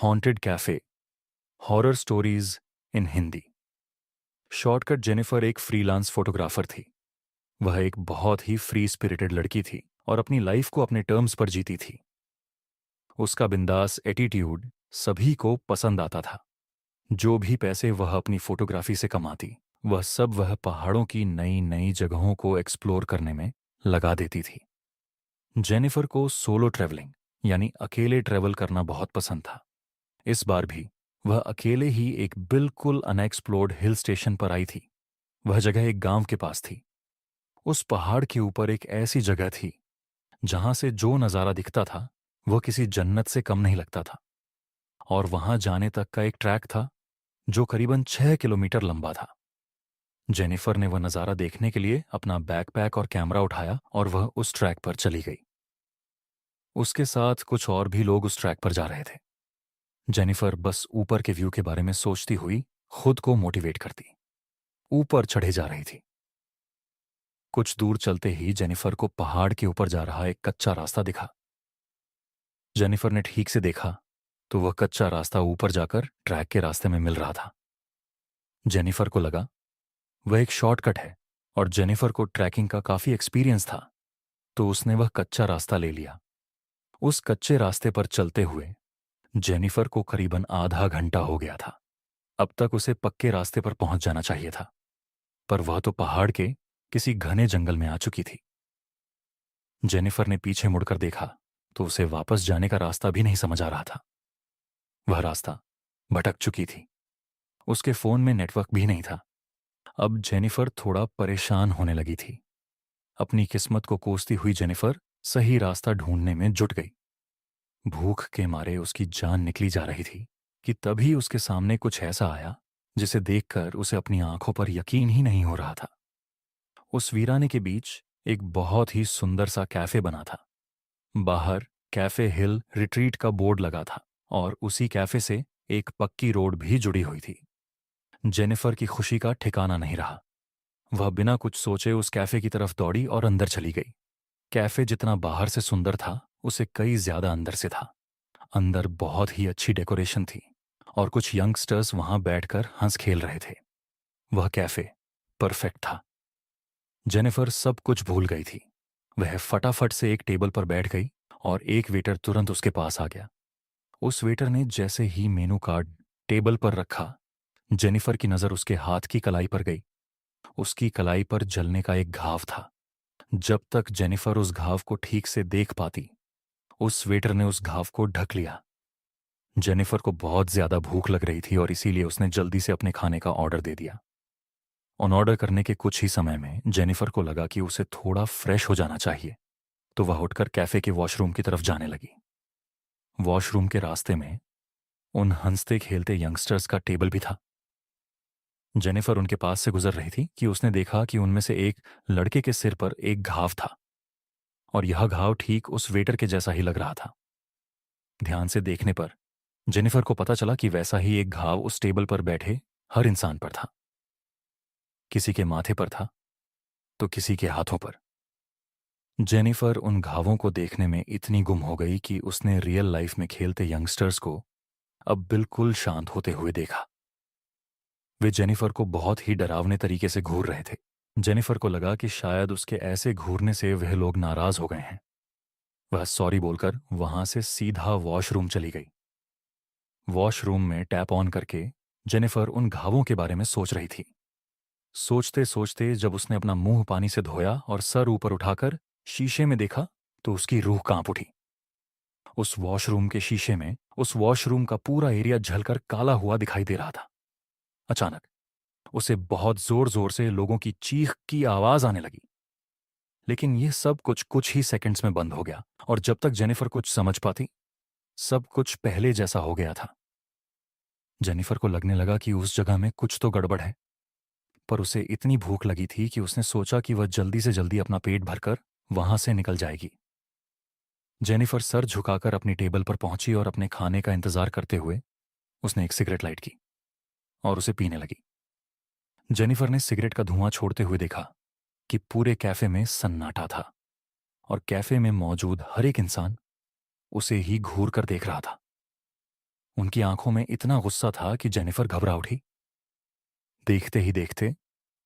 Haunted cafe, horror stories in Hindi. Shortcut Jennifer एक freelance photographer थी। वह एक बहुत ही फ्री स्पिरिटेड लड़की थी और अपनी लाइफ को अपने टर्म्स पर जीती थी। उसका बिंदास एटीट्यूड सभी को पसंद आता था। जो भी पैसे वह अपनी फोटोग्राफी से कमाती, वह पहाड़ों की नई नई जगहों को एक्सप्लोर करने में लगा देती थी। जेनिफर को सोलो ट्रैवलिंग यानी अकेले ट्रैवल करना बहुत पसंद था। इस बार भी वह अकेले ही एक बिल्कुल अनएक्सप्लोर्ड हिल स्टेशन पर आई थी। वह जगह एक गांव के पास थी। उस पहाड़ के ऊपर एक ऐसी जगह थी जहां से जो नज़ारा दिखता था वह किसी जन्नत से कम नहीं लगता था। और वहां जाने तक का एक ट्रैक था जो करीबन 6 किलोमीटर लंबा था। जेनिफर ने वह नज़ारा देखने के लिए अपना बैकपैक और कैमरा उठाया और वह उस ट्रैक पर चली गई। उसके साथ कुछ और भी लोग उस ट्रैक पर जा रहे थे। जेनिफर बस ऊपर के व्यू के बारे में सोचती हुई खुद को मोटिवेट करती ऊपर चढ़े जा रही थी। कुछ दूर चलते ही जेनिफर को पहाड़ के ऊपर जा रहा एक कच्चा रास्ता दिखा। जेनिफर ने ठीक से देखा तो वह कच्चा रास्ता ऊपर जाकर ट्रैक के रास्ते में मिल रहा था। जेनिफर को लगा वह एक शॉर्टकट है और जेनिफर को ट्रैकिंग का काफी एक्सपीरियंस था, तो उसने वह कच्चा रास्ता ले लिया। उस कच्चे रास्ते पर चलते हुए जेनिफर को करीबन आधा घंटा हो गया था। अब तक उसे पक्के रास्ते पर पहुंच जाना चाहिए था, पर वह तो पहाड़ के किसी घने जंगल में आ चुकी थी। जेनिफर ने पीछे मुड़कर देखा तो उसे वापस जाने का रास्ता भी नहीं समझ आ रहा था। वह रास्ता भटक चुकी थी। उसके फोन में नेटवर्क भी नहीं था। अब जेनिफर थोड़ा परेशान होने लगी थी। अपनी किस्मत को कोसती हुई जेनिफर सही रास्ता ढूंढने में जुट गई। भूख के मारे उसकी जान निकली जा रही थी कि तभी उसके सामने कुछ ऐसा आया जिसे देखकर उसे अपनी आंखों पर यकीन ही नहीं हो रहा था। उस वीराने के बीच एक बहुत ही सुंदर सा कैफे बना था। बाहर कैफे हिल रिट्रीट का बोर्ड लगा था और उसी कैफे से एक पक्की रोड भी जुड़ी हुई थी। जेनिफर की खुशी का ठिकाना नहीं रहा। वह बिना कुछ सोचे उस कैफे की तरफ दौड़ी और अंदर चली गई। कैफे जितना बाहर से सुंदर था, उसे कई ज्यादा अंदर से था। अंदर बहुत ही अच्छी डेकोरेशन थी और कुछ यंगस्टर्स वहां बैठकर हंस खेल रहे थे। वह कैफे परफेक्ट था। जेनिफर सब कुछ भूल गई थी। वह फटाफट से एक टेबल पर बैठ गई और एक वेटर तुरंत उसके पास आ गया। उस वेटर ने जैसे ही मेनू कार्ड टेबल पर रखा, जेनिफर की नजर उसके हाथ की कलाई पर गई। उसकी कलाई पर जलने का एक घाव था। जब तक जेनिफर उस घाव को ठीक से देख पाती, उस वेटर ने उस घाव को ढक लिया। जेनिफर को बहुत ज्यादा भूख लग रही थी और इसीलिए उसने जल्दी से अपने खाने का ऑर्डर दे दिया। ऑन ऑर्डर करने के कुछ ही समय में जेनिफर को लगा कि उसे थोड़ा फ्रेश हो जाना चाहिए, तो वह उठकर कैफे के वॉशरूम की तरफ जाने लगी। वॉशरूम के रास्ते में उन हंसते खेलते यंगस्टर्स का टेबल भी था। जेनिफर उनके पास से गुजर रही थी कि उसने देखा कि उनमें से एक लड़के के सिर पर एक घाव था और यह घाव ठीक उस वेटर के जैसा ही लग रहा था। ध्यान से देखने पर जेनिफर को पता चला कि वैसा ही एक घाव उस टेबल पर बैठे हर इंसान पर था। किसी के माथे पर था तो किसी के हाथों पर। जेनिफर उन घावों को देखने में इतनी गुम हो गई कि उसने रियल लाइफ में खेलते यंगस्टर्स को अब बिल्कुल शांत होते हुए देखा। वे जेनिफर को बहुत ही डरावने तरीके से घूर रहे थे। जेनिफर को लगा कि शायद उसके ऐसे घूरने से वह लोग नाराज हो गए हैं। वह सॉरी बोलकर वहां से सीधा वॉशरूम चली गई। वॉशरूम में टैप ऑन करके जेनिफर उन घावों के बारे में सोच रही थी। सोचते सोचते जब उसने अपना मुंह पानी से धोया और सर ऊपर उठाकर शीशे में देखा तो उसकी रूह कांप उठी। उस वॉशरूम के शीशे में उस वॉशरूम का पूरा एरिया झलकर काला हुआ दिखाई दे रहा था। अचानक उसे बहुत जोर जोर से लोगों की चीख की आवाज आने लगी। लेकिन यह सब कुछ कुछ ही सेकंड्स में बंद हो गया और जब तक जेनिफर कुछ समझ पाती, सब कुछ पहले जैसा हो गया था। जेनिफर को लगने लगा कि उस जगह में कुछ तो गड़बड़ है, पर उसे इतनी भूख लगी थी कि उसने सोचा कि वह जल्दी से जल्दी अपना पेट भरकर वहां से निकल जाएगी। जेनिफर सर झुकाकर अपनी टेबल पर पहुंची और अपने खाने का इंतजार करते हुए उसने एक सिगरेट लाइट की और उसे पीने लगी। जेनिफर ने सिगरेट का धुआं छोड़ते हुए देखा कि पूरे कैफे में सन्नाटा था और कैफे में मौजूद हर एक इंसान उसे ही घूर कर देख रहा था। उनकी आंखों में इतना गुस्सा था कि जेनिफर घबरा उठी। देखते ही देखते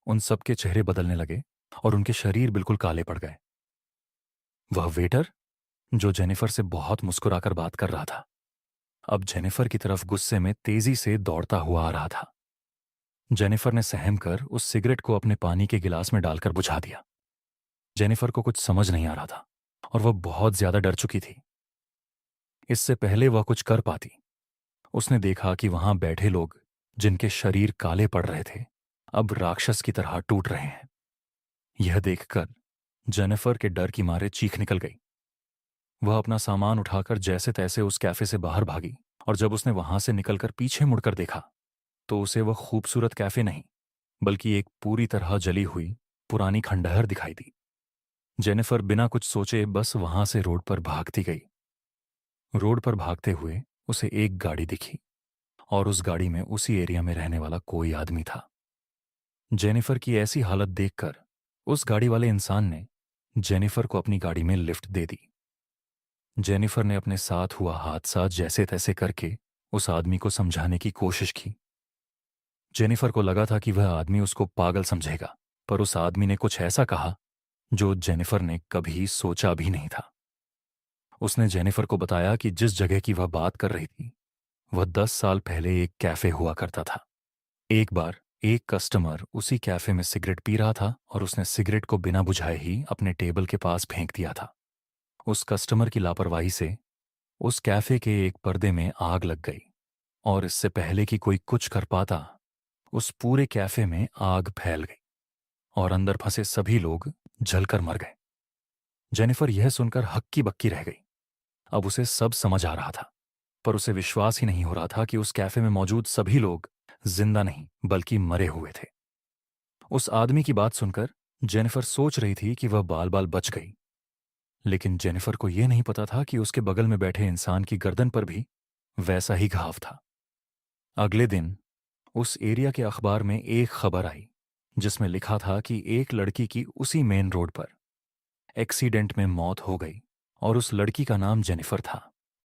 उन सब के चेहरे बदलने लगे और उनके शरीर बिल्कुल काले पड़ गए। वह वेटर जो जेनिफर से बहुत मुस्कुराकर बात कर रहा था, अब जेनिफर की तरफ गुस्से में तेजी से दौड़ता हुआ आ रहा था। जेनिफर ने सहम कर उस सिगरेट को अपने पानी के गिलास में डालकर बुझा दिया। जेनिफर को कुछ समझ नहीं आ रहा था और वह बहुत ज्यादा डर चुकी थी। इससे पहले वह कुछ कर पाती, उसने देखा कि वहां बैठे लोग जिनके शरीर काले पड़ रहे थे अब राक्षस की तरह टूट रहे हैं। यह देखकर जेनिफर के डर की मारे चीख निकल गई। वह अपना सामान उठाकर जैसे तैसे उस कैफे से बाहर भागी और जब उसने वहां से निकलकर पीछे मुड़कर देखा तो उसे वह खूबसूरत कैफे नहीं बल्कि एक पूरी तरह जली हुई पुरानी खंडहर दिखाई दी। जेनिफर बिना कुछ सोचे बस वहां से रोड पर भागती गई। रोड पर भागते हुए उसे एक गाड़ी दिखी और उस गाड़ी में उसी एरिया में रहने वाला कोई आदमी था। जेनिफर की ऐसी हालत देखकर उस गाड़ी वाले इंसान ने जेनिफर को अपनी गाड़ी में लिफ्ट दे दी। जेनिफर ने अपने साथ हुआ हादसा जैसे तैसे करके उस आदमी को समझाने की कोशिश की। जेनिफर को लगा था कि वह आदमी उसको पागल समझेगा, पर उस आदमी ने कुछ ऐसा कहा जो जेनिफर ने कभी सोचा भी नहीं था। उसने जेनिफर को बताया कि जिस जगह की वह बात कर रही थी वह 10 साल पहले एक कैफे हुआ करता था। एक बार एक कस्टमर उसी कैफे में सिगरेट पी रहा था और उसने सिगरेट को बिना बुझाए ही अपने टेबल के पास फेंक दिया था। उस कस्टमर की लापरवाही से उस कैफे के एक पर्दे में आग लग गई और इससे पहले कि कोई कुछ कर पाता उस पूरे कैफे में आग फैल गई और अंदर फंसे सभी लोग जलकर मर गए। जेनिफर यह सुनकर हक्की बक्की रह गई। अब उसे सब समझ आ रहा था, पर उसे विश्वास ही नहीं हो रहा था कि उस कैफे में मौजूद सभी लोग जिंदा नहीं बल्कि मरे हुए थे। उस आदमी की बात सुनकर जेनिफर सोच रही थी कि वह बाल बाल बच गई, लेकिन जेनिफर को यह नहीं पता था कि उसके बगल में बैठे इंसान की गर्दन पर भी वैसा ही घाव था। अगले दिन उस एरिया के अखबार में एक खबर आई जिसमें लिखा था कि एक लड़की की उसी मेन रोड पर एक्सीडेंट में मौत हो गई और उस लड़की का नाम जेनिफर था।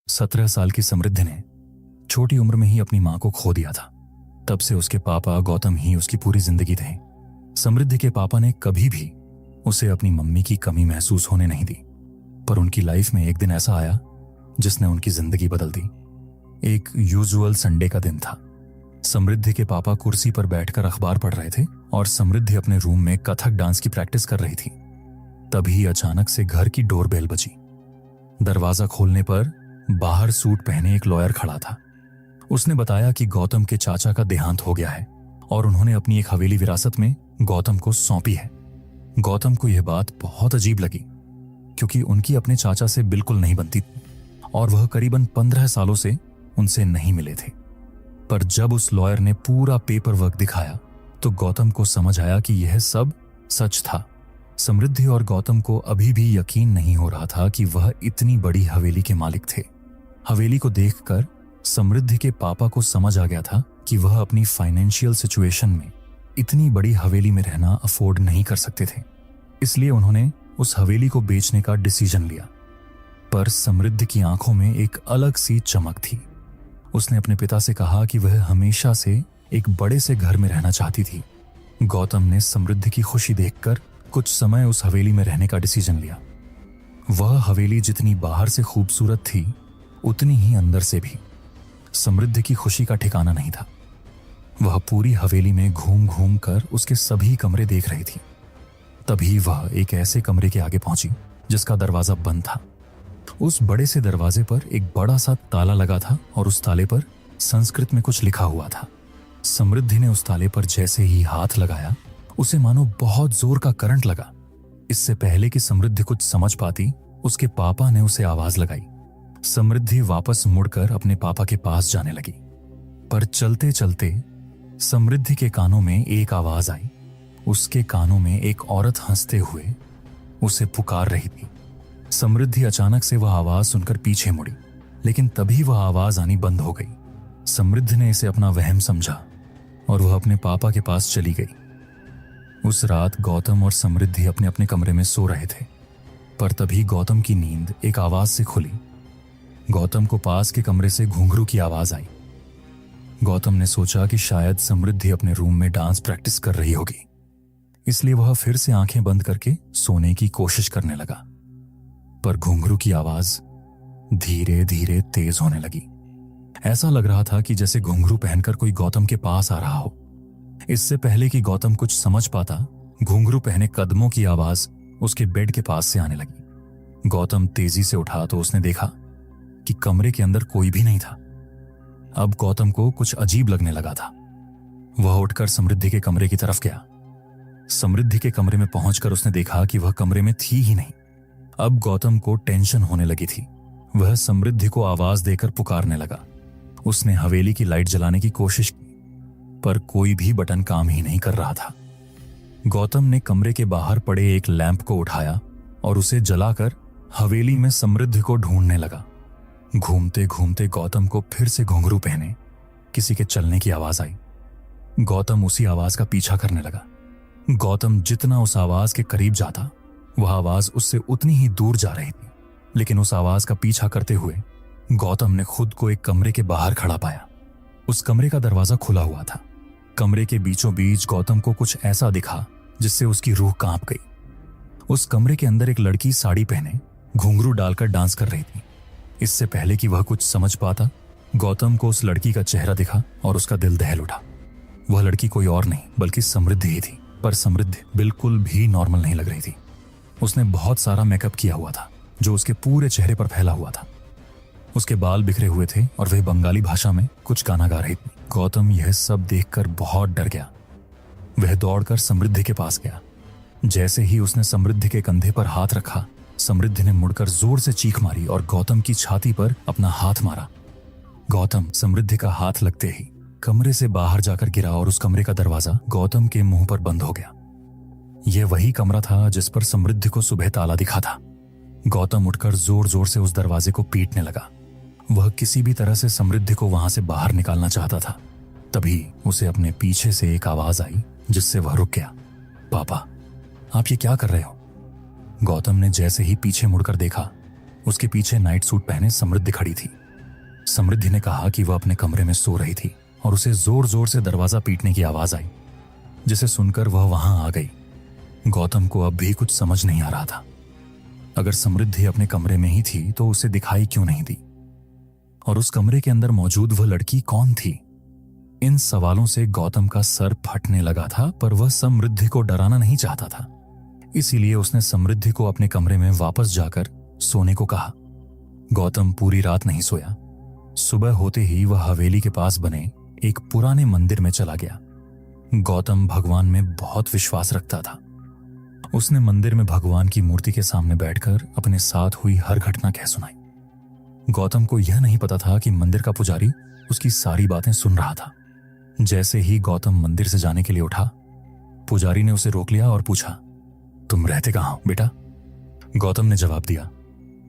17 साल की समृद्धि ने छोटी उम्र में ही अपनी मां को खो दिया था। तब से उसके पापा गौतम ही उसकी पूरी जिंदगी थे। समृद्धि के पापा ने कभी भी उसे अपनी मम्मी की कमी महसूस होने नहीं दी, पर उनकी लाइफ में एक दिन ऐसा आया जिसने उनकी जिंदगी बदल दी। एक यूजुअल संडे का दिन था। समृद्धि के पापा कुर्सी पर बैठकर अखबार पढ़ रहे थे और समृद्धि अपने रूम में कथक डांस की प्रैक्टिस कर रही थी। तभी अचानक से घर की डोरबेल बजी। दरवाजा खोलने पर बाहर सूट पहने एक लॉयर खड़ा था। उसने बताया कि गौतम के चाचा का देहांत हो गया है और उन्होंने अपनी एक हवेली विरासत में गौतम को सौंपी है। गौतम को यह बात बहुत अजीब लगी क्योंकि उनकी अपने चाचा से बिल्कुल नहीं बनती और वह करीबन 15 सालों से उनसे नहीं मिले थे। पर जब उस लॉयर ने पूरा पेपर वर्क दिखाया तो गौतम को समझ आया कि यह सब सच था। समृद्धि और गौतम को अभी भी यकीन नहीं हो रहा था कि वह इतनी बड़ी हवेली के मालिक थे। हवेली को देखकर समृद्धि के पापा को समझ आ गया था कि वह अपनी फाइनेंशियल सिचुएशन में इतनी बड़ी हवेली में रहना अफोर्ड नहीं कर सकते थे, इसलिए उन्होंने उस हवेली को बेचने का डिसीजन लिया। पर समृद्धि की आंखों में एक अलग सी चमक थी। उसने अपने पिता से कहा कि वह हमेशा से एक बड़े से घर में रहना चाहती थी। गौतम ने समृद्धि की खुशी देखकर कुछ समय उस हवेली में रहने का डिसीजन लिया। वह हवेली जितनी बाहर से खूबसूरत थी उतनी ही अंदर से भी। समृद्धि की खुशी का ठिकाना नहीं था। वह पूरी हवेली में घूम घूम कर उसके सभी कमरे देख रही थी। तभी वह एक ऐसे कमरे के आगे पहुंची जिसका दरवाजा बंद था। उस बड़े से दरवाजे पर एक बड़ा सा ताला लगा था और उस ताले पर संस्कृत में कुछ लिखा हुआ था। समृद्धि ने उस ताले पर जैसे ही हाथ लगाया उसे मानो बहुत जोर का करंट लगा। इससे पहले कि समृद्धि कुछ समझ पाती उसके पापा ने उसे आवाज लगाई। समृद्धि वापस मुड़कर अपने पापा के पास जाने लगी, पर चलते चलते समृद्धि के कानों में एक आवाज आई। उसके कानों में एक औरत हंसते हुए उसे पुकार रही थी। समृद्धि अचानक से वह आवाज सुनकर पीछे मुड़ी, लेकिन तभी वह आवाज आनी बंद हो गई। समृद्धि ने इसे अपना वहम समझा और वह अपने पापा के पास चली गई। उस रात गौतम और समृद्धि अपने अपने कमरे में सो रहे थे, पर तभी गौतम की नींद एक आवाज से खुली। गौतम को पास के कमरे से घुंघरू की आवाज आई। गौतम ने सोचा कि शायद समृद्धि अपने रूम में डांस प्रैक्टिस कर रही होगी, इसलिए वह फिर से आंखें बंद करके सोने की कोशिश करने लगा। पर घुंघरू की आवाज धीरे धीरे तेज होने लगी। ऐसा लग रहा था कि जैसे घुंघरू पहनकर कोई गौतम के पास आ रहा हो। इससे पहले कि गौतम कुछ समझ पाता, घुंघरू पहने कदमों की आवाज उसके बेड के पास से आने लगी। गौतम तेजी से उठा तो उसने देखा कि कमरे के अंदर कोई भी नहीं था। अब गौतम को कुछ अजीब लगने लगा था। वह उठकर समृद्धि के कमरे की तरफ गया। समृद्धि के कमरे में पहुंचकर उसने देखा कि वह कमरे में थी ही नहीं। अब गौतम को टेंशन होने लगी थी। वह समृद्धि को आवाज देकर पुकारने लगा। उसने हवेली की लाइट जलाने की कोशिश की, पर कोई भी बटन काम ही नहीं कर रहा था। गौतम ने कमरे के बाहर पड़े एक लैंप को उठाया और उसे जलाकर हवेली में समृद्धि को ढूंढने लगा। घूमते घूमते गौतम को फिर से घुंघरू पहने किसी के चलने की आवाज आई। गौतम उसी आवाज का पीछा करने लगा। गौतम जितना उस आवाज के करीब जाता, वह आवाज उससे उतनी ही दूर जा रही थी। लेकिन उस आवाज का पीछा करते हुए गौतम ने खुद को एक कमरे के बाहर खड़ा पाया। उस कमरे का दरवाजा खुला हुआ था। कमरे के बीचों बीच गौतम को कुछ ऐसा दिखा जिससे उसकी रूह कांप गई। उस कमरे के अंदर एक लड़की साड़ी पहने घुंघरू डालकर डांस कर रही थी। इससे पहले कि वह कुछ समझ पाता, गौतम को उस लड़की का चेहरा दिखा और उसका दिल दहल उठा। वह लड़की कोई और नहीं बल्कि समृद्धि ही थी। पर समृद्धि बिल्कुल भी नॉर्मल नहीं लग रही थी। उसने बहुत सारा मेकअप किया हुआ था जो उसके पूरे चेहरे पर फैला हुआ था। उसके बाल बिखरे हुए थे और वह बंगाली भाषा में कुछ गाना गा रही थी। गौतम यह सब देखकर बहुत डर गया। वह दौड़कर समृद्धि के पास गया। जैसे ही उसने समृद्धि के कंधे पर हाथ रखा, समृद्धि ने मुड़कर जोर से चीख मारी और गौतम की छाती पर अपना हाथ मारा। गौतम समृद्धि का हाथ लगते ही कमरे से बाहर जाकर गिरा और उस कमरे का दरवाजा गौतम के मुंह पर बंद हो गया। यह वही कमरा था जिस पर समृद्धि को सुबह ताला दिखा था। गौतम उठकर जोर जोर से उस दरवाजे को पीटने लगा। वह किसी भी तरह से समृद्धि को वहां से बाहर निकालना चाहता था। तभी उसे अपने पीछे से एक आवाज आई जिससे वह रुक गया। पापा, आप ये क्या कर रहे हो? गौतम ने जैसे ही पीछे मुड़कर देखा, उसके पीछे नाइट सूट पहने समृद्धि खड़ी थी। समृद्धि ने कहा कि वह अपने कमरे में सो रही थी और उसे जोर जोर से दरवाजा पीटने की आवाज आई, जिसे सुनकर वह वहां आ गई। गौतम को अब भी कुछ समझ नहीं आ रहा था। अगर समृद्धि अपने कमरे में ही थी तो उसे दिखाई क्यों नहीं दी? और उस कमरे के अंदर मौजूद वह लड़की कौन थी? इन सवालों से गौतम का सर फटने लगा था, पर वह समृद्धि को डराना नहीं चाहता था। इसीलिए उसने समृद्धि को अपने कमरे में वापस जाकर सोने को कहा। गौतम पूरी रात नहीं सोया। सुबह होते ही वह हवेली के पास बने एक पुराने मंदिर में चला गया। गौतम भगवान में बहुत विश्वास रखता था। उसने मंदिर में भगवान की मूर्ति के सामने बैठकर अपने साथ हुई हर घटना कह सुनाई। गौतम को यह नहीं पता था कि मंदिर का पुजारी उसकी सारी बातें सुन रहा था। जैसे ही गौतम मंदिर से जाने के लिए उठा, पुजारी ने उसे रोक लिया और पूछा, तुम रहते कहाँ हो बेटा? गौतम ने जवाब दिया,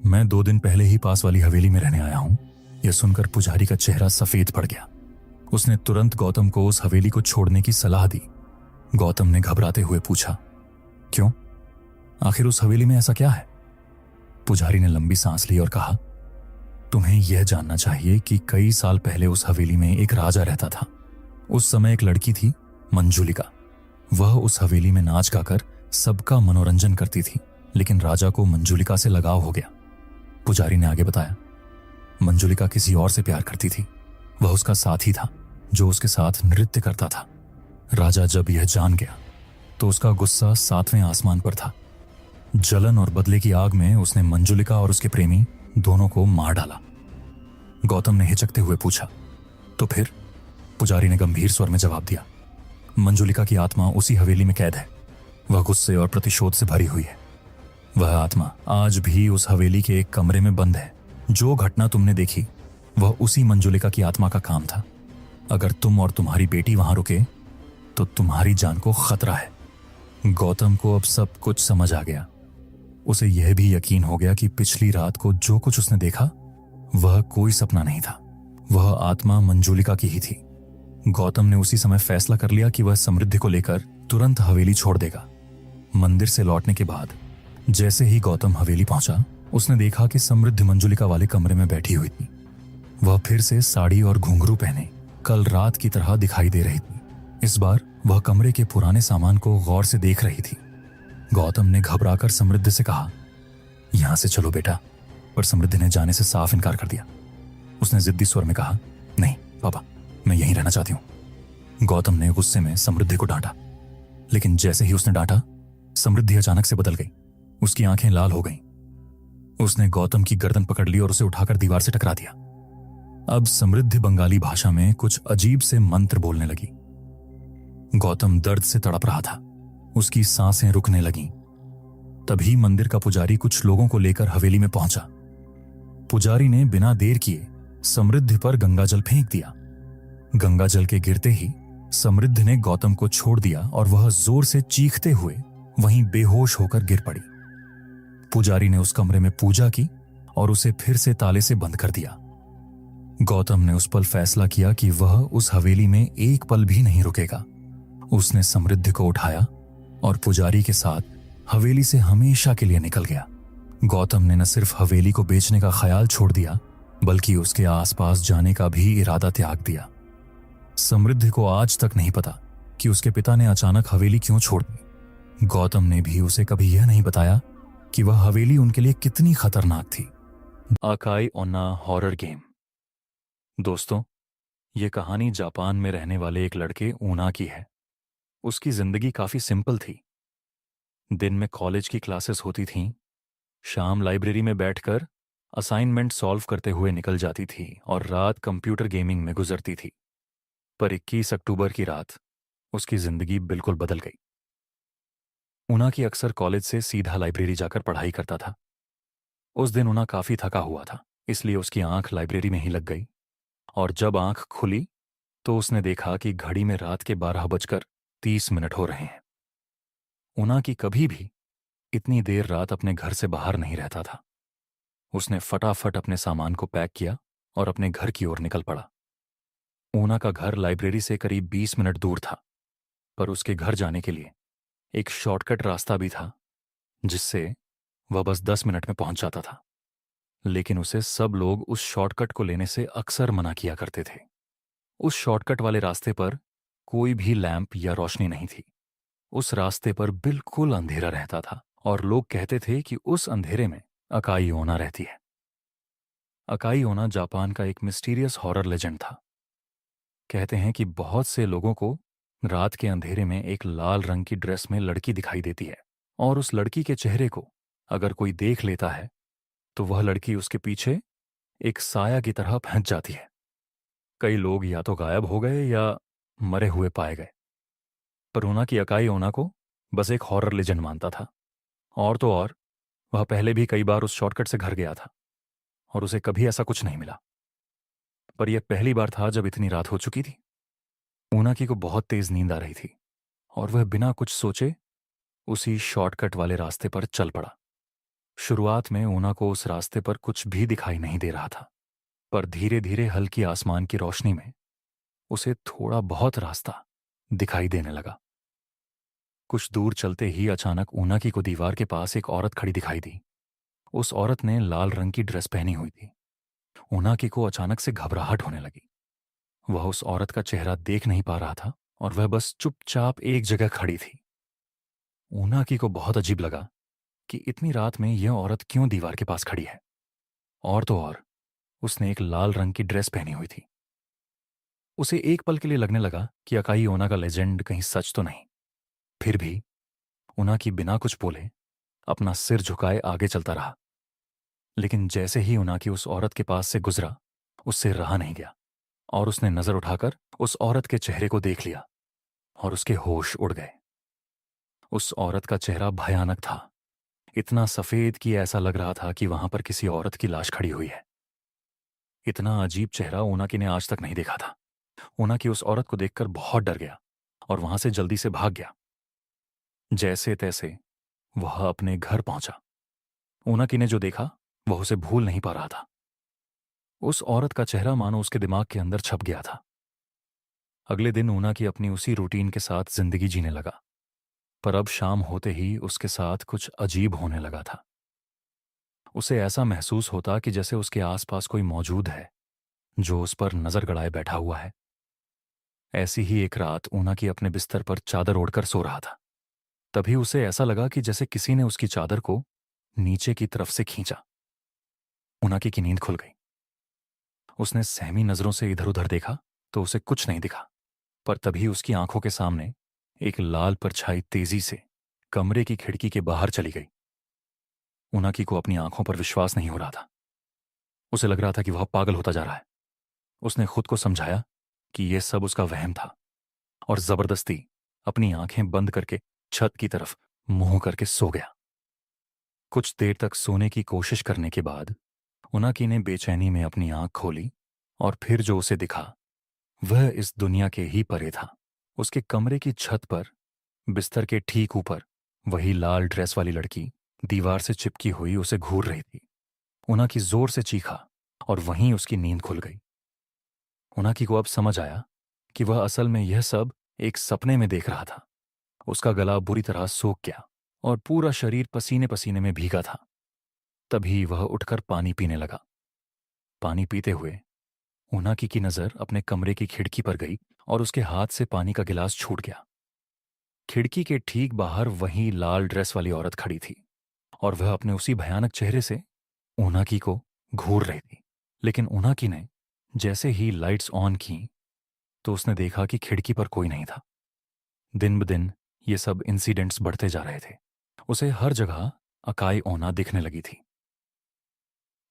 मैं 2 दिन पहले ही पास वाली हवेली में रहने आया हूं। यह सुनकर पुजारी का चेहरा सफेद पड़ गया। उसने तुरंत गौतम को उस हवेली को छोड़ने की सलाह दी। गौतम ने घबराते हुए पूछा, क्यों? आखिर उस हवेली में ऐसा क्या है? पुजारी ने लंबी सांस ली और कहा, तुम्हें यह जानना चाहिए कि कई साल पहले उस हवेली में एक राजा रहता था। उस समय एक लड़की थी, मंजुलिका। वह उस हवेली में नाच गाकर सबका मनोरंजन करती थी, लेकिन राजा को मंजुलिका से लगाव हो गया। पुजारी ने आगे बताया, मंजुलिका किसी और से प्यार करती थी। वह उसका साथी था जो उसके साथ नृत्य करता था। राजा जब यह जान गया तो उसका गुस्सा 7वें आसमान पर था। जलन और बदले की आग में उसने मंजुलिका और उसके प्रेमी दोनों को मार डाला। गौतम ने हिचकते हुए पूछा, तो फिर? पुजारी ने गंभीर स्वर में जवाब दिया, मंजुलिका की आत्मा उसी हवेली में कैद है। वह गुस्से और प्रतिशोध से भरी हुई है। वह आत्मा आज भी उस हवेली के एक कमरे में बंद है। जो घटना तुमने देखी वह उसी मंजुलिका की आत्मा का काम था। अगर तुम और तुम्हारी बेटी वहां रुके तो तुम्हारी जान को खतरा है। गौतम को अब सब कुछ समझ आ गया। उसे यह भी यकीन हो गया कि पिछली रात को जो कुछ उसने देखा वह कोई सपना नहीं था। वह आत्मा मंजुलिका की ही थी। गौतम ने उसी समय फैसला कर लिया कि वह समृद्धि को लेकर तुरंत हवेली छोड़ देगा। मंदिर से लौटने के बाद जैसे ही गौतम हवेली पहुंचा, उसने देखा कि समृद्धि मंजुलिका वाले कमरे में बैठी हुई थी। वह फिर से साड़ी और घुंघरू पहने कल रात की तरह दिखाई दे रही थी। इस बार वह कमरे के पुराने सामान को गौर से देख रही थी। गौतम ने घबराकर समृद्धि से कहा, यहां से चलो बेटा, पर समृद्धि ने जाने से साफ इनकार कर दिया। उसने जिद्दी स्वर में कहा, नहीं पापा, मैं यहीं रहना चाहती हूं। गौतम ने गुस्से में समृद्धि को डांटा, लेकिन जैसे ही उसने डांटा, समृद्धि अचानक से बदल गई। उसकी आंखें लाल हो गईं। उसने गौतम की गर्दन पकड़ ली और उसे उठाकर दीवार से टकरा दिया। अब समृद्धि बंगाली भाषा में कुछ अजीब से मंत्र बोलने लगी। गौतम दर्द से तड़प रहा था। उसकी सांसें रुकने लगीं। तभी मंदिर का पुजारी कुछ लोगों को लेकर हवेली में पहुंचा। पुजारी ने बिना देर किए समृद्धि पर गंगाजल फेंक दिया। गंगाजल के गिरते ही समृद्धि ने गौतम को छोड़ दिया और वह जोर से चीखते हुए वहीं बेहोश होकर गिर पड़ी। पुजारी ने उस कमरे में पूजा की और उसे फिर से ताले से बंद कर दिया। गौतम ने उस पल फैसला किया कि वह उस हवेली में एक पल भी नहीं रुकेगा। उसने समृद्धि को उठाया और पुजारी के साथ हवेली से हमेशा के लिए निकल गया। गौतम ने न सिर्फ हवेली को बेचने का ख्याल छोड़ दिया, बल्कि उसके आसपास जाने का भी इरादा त्याग दिया। समृद्धि को आज तक नहीं पता कि उसके पिता ने अचानक हवेली क्यों छोड़ दी। गौतम ने भी उसे कभी यह नहीं बताया कि वह हवेली उनके लिए कितनी खतरनाक थी। Akai Onna horror game. दोस्तों, यह कहानी जापान में रहने वाले एक लड़के ऊना की है। उसकी जिंदगी काफी सिंपल थी। दिन में कॉलेज की क्लासेस होती थीं, शाम लाइब्रेरी में बैठकर असाइनमेंट सॉल्व करते हुए निकल जाती थी और रात कंप्यूटर गेमिंग में गुजरती थी। पर 21 अक्टूबर की रात उसकी जिंदगी बिल्कुल बदल गई। ऊना की अक्सर कॉलेज से सीधा लाइब्रेरी जाकर पढ़ाई करता था। उस दिन ऊना काफी थका हुआ था, इसलिए उसकी आंख लाइब्रेरी में ही लग गई। और जब आंख खुली तो उसने देखा कि घड़ी में रात के 12:30 हो रहे हैं। ऊना की कभी भी इतनी देर रात अपने घर से बाहर नहीं रहता था। उसने फटाफट अपने सामान को पैक किया और अपने घर की ओर निकल पड़ा। ऊना का घर लाइब्रेरी से करीब 20 मिनट दूर था, पर उसके घर जाने के लिए एक शॉर्टकट रास्ता भी था, जिससे वह बस 10 मिनट में पहुंच जाता था। लेकिन उसे सब लोग उस शॉर्टकट को लेने से अक्सर मना किया करते थे। उस शॉर्टकट वाले रास्ते पर कोई भी लैंप या रोशनी नहीं थी। उस रास्ते पर बिल्कुल अंधेरा रहता था और लोग कहते थे कि उस अंधेरे में अकाई ओना रहती है। अकाई ओना जापान का एक मिस्टीरियस हॉरर लेजेंड था। कहते हैं कि बहुत से लोगों को रात के अंधेरे में एक लाल रंग की ड्रेस में लड़की दिखाई देती है, और उस लड़की के चेहरे को अगर कोई देख लेता है तो वह लड़की उसके पीछे एक साया की तरह फंस जाती है। कई लोग या तो गायब हो गए या मरे हुए पाए गए। पर ऊना की अकाई ओना को बस एक हॉरर लेजेंड मानता था। और तो और, वह पहले भी कई बार उस शॉर्टकट से घर गया था और उसे कभी ऐसा कुछ नहीं मिला। पर यह पहली बार था जब इतनी रात हो चुकी थी। ऊनाकी को बहुत तेज नींद आ रही थी और वह बिना कुछ सोचे उसी शॉर्टकट वाले रास्ते पर चल पड़ा। शुरुआत में ऊना को उस रास्ते पर कुछ भी दिखाई नहीं दे रहा था, पर धीरे धीरे हल्की आसमान की रोशनी में उसे थोड़ा बहुत रास्ता दिखाई देने लगा। कुछ दूर चलते ही अचानक ऊनाकी को दीवार के पास एक औरत खड़ी दिखाई दी। उस औरत ने लाल रंग की ड्रेस पहनी हुई थी। ऊनाकी को अचानक से घबराहट होने लगी। वह उस औरत का चेहरा देख नहीं पा रहा था और वह बस चुपचाप एक जगह खड़ी थी। ऊनाकी को बहुत अजीब लगा कि इतनी रात में यह औरत क्यों दीवार के पास खड़ी है, और तो और उसने एक लाल रंग की ड्रेस पहनी हुई थी। उसे एक पल के लिए लगने लगा कि अकाई ओना का लेजेंड कहीं सच तो नहीं। फिर भी ऊनाकी बिना कुछ बोले अपना सिर झुकाए आगे चलता रहा। लेकिन जैसे ही ऊनाकी उस औरत के पास से गुजरा, उससे रहा नहीं गया और उसने नजर उठाकर उस औरत के चेहरे को देख लिया और उसके होश उड़ गए। उस औरत का चेहरा भयानक था, इतना सफेद कि ऐसा लग रहा था कि वहां पर किसी औरत की लाश खड़ी हुई है। इतना अजीब चेहरा ऊनाकी ने आज तक नहीं देखा था। ऊनाकी उस औरत को देखकर बहुत डर गया और वहां से जल्दी से भाग गया। जैसे तैसे वह अपने घर पहुंचा। ऊनाकी ने जो देखा वह उसे भूल नहीं पा रहा था। उस औरत का चेहरा मानो उसके दिमाग के अंदर छप गया था। अगले दिन ऊनाकी अपनी उसी रूटीन के साथ जिंदगी जीने लगा, पर अब शाम होते ही उसके साथ कुछ अजीब होने लगा था। उसे ऐसा महसूस होता कि जैसे उसके आसपास कोई मौजूद है जो उस पर नजर गड़ाए बैठा हुआ है। ऐसी ही एक रात ऊनाकी अपने बिस्तर पर चादर ओढ़कर सो रहा था। तभी उसे ऐसा लगा कि जैसे किसी ने उसकी चादर को नीचे की तरफ से खींचा। ऊनाकी की नींद खुल गई। उसने सहमी नजरों से इधर उधर देखा तो उसे कुछ नहीं दिखा, पर तभी उसकी आंखों के सामने एक लाल परछाई तेजी से कमरे की खिड़की के बाहर चली गई। ऊनाकी को अपनी आंखों पर विश्वास नहीं हो रहा था। उसे लग रहा था कि वह पागल होता जा रहा है। उसने खुद को समझाया कि यह सब उसका वहम था और जबरदस्ती अपनी आंखें बंद करके छत की तरफ मुंह करके सो गया। कुछ देर तक सोने की कोशिश करने के बाद उनाकी ने बेचैनी में अपनी आंख खोली और फिर जो उसे दिखा वह इस दुनिया के ही परे था। उसके कमरे की छत पर बिस्तर के ठीक ऊपर वही लाल ड्रेस वाली लड़की दीवार से चिपकी हुई उसे घूर रही थी। उनाकी जोर से चीखा और वहीं उसकी नींद खुल गई। उनाकी को अब समझ आया कि वह असल में यह सब एक सपने में देख रहा था। उसका गला बुरी तरह सूख गया और पूरा शरीर पसीने पसीने में भीगा था। तभी वह उठकर पानी पीने लगा। पानी पीते हुए उनाकी की नजर अपने कमरे की खिड़की पर गई और उसके हाथ से पानी का गिलास छूट गया। खिड़की के ठीक बाहर वही लाल ड्रेस वाली औरत खड़ी थी और वह अपने उसी भयानक चेहरे से उनाकी को घूर रही थी। लेकिन उनाकी ने जैसे ही लाइट्स ऑन की तो उसने देखा कि खिड़की पर कोई नहीं था। दिन ब दिन ये सब इंसिडेंट्स बढ़ते जा रहे थे। उसे हर जगह अकाई ओना दिखने लगी थी।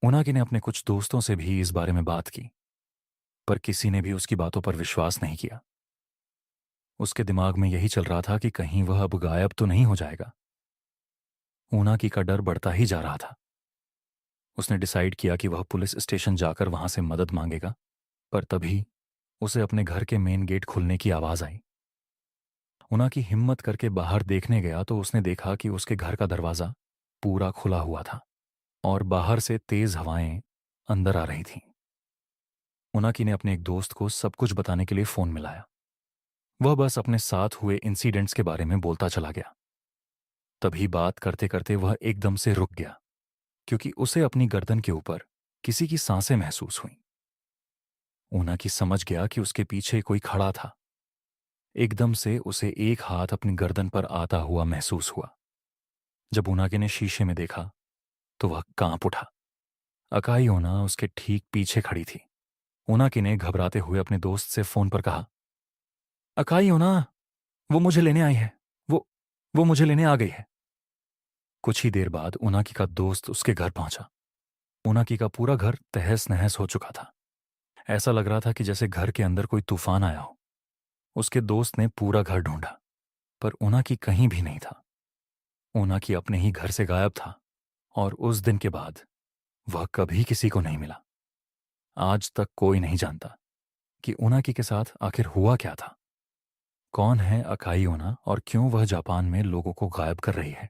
उनाकी ने अपने कुछ दोस्तों से भी इस बारे में बात की, पर किसी ने भी उसकी बातों पर विश्वास नहीं किया। उसके दिमाग में यही चल रहा था कि कहीं वह अब गायब तो नहीं हो जाएगा। उनाकी का डर बढ़ता ही जा रहा था। उसने डिसाइड किया कि वह पुलिस स्टेशन जाकर वहां से मदद मांगेगा, पर तभी उसे अपने घर के मेन गेट खुलने की आवाज आई। उनाकी हिम्मत करके बाहर देखने गया तो उसने देखा कि उसके घर का दरवाजा पूरा खुला हुआ था और बाहर से तेज हवाएं अंदर आ रही थीं। उनाकी ने अपने एक दोस्त को सब कुछ बताने के लिए फोन मिलाया। वह बस अपने साथ हुए इंसिडेंट्स के बारे में बोलता चला गया। तभी बात करते करते वह एकदम से रुक गया, क्योंकि उसे अपनी गर्दन के ऊपर किसी की सांसें महसूस हुईं। उनाकी समझ गया कि उसके पीछे कोई खड़ा था। एकदम से उसे एक हाथ अपनी गर्दन पर आता हुआ महसूस हुआ। जब उनाकी ने शीशे में देखा तो वह कांप उठा। अकाई ओना उसके ठीक पीछे खड़ी थी। उनाकी ने घबराते हुए अपने दोस्त से फोन पर कहा, अकाई ओना, वो मुझे लेने आई है। वो वो मुझे लेने आ गई है। कुछ ही देर बाद उनाकी का दोस्त उसके घर पहुंचा। उनाकी का पूरा घर तहस नहस हो चुका था। ऐसा लग रहा था कि जैसे घर के अंदर कोई तूफान आया हो। उसके दोस्त ने पूरा घर ढूंढा, पर उनाकी कहीं भी नहीं था। उनाकी अपने ही घर से गायब था और उस दिन के बाद वह कभी किसी को नहीं मिला। आज तक कोई नहीं जानता कि उनाकी के साथ आखिर हुआ क्या था। कौन है अकाई ओना और क्यों वह जापान में लोगों को गायब कर रही है?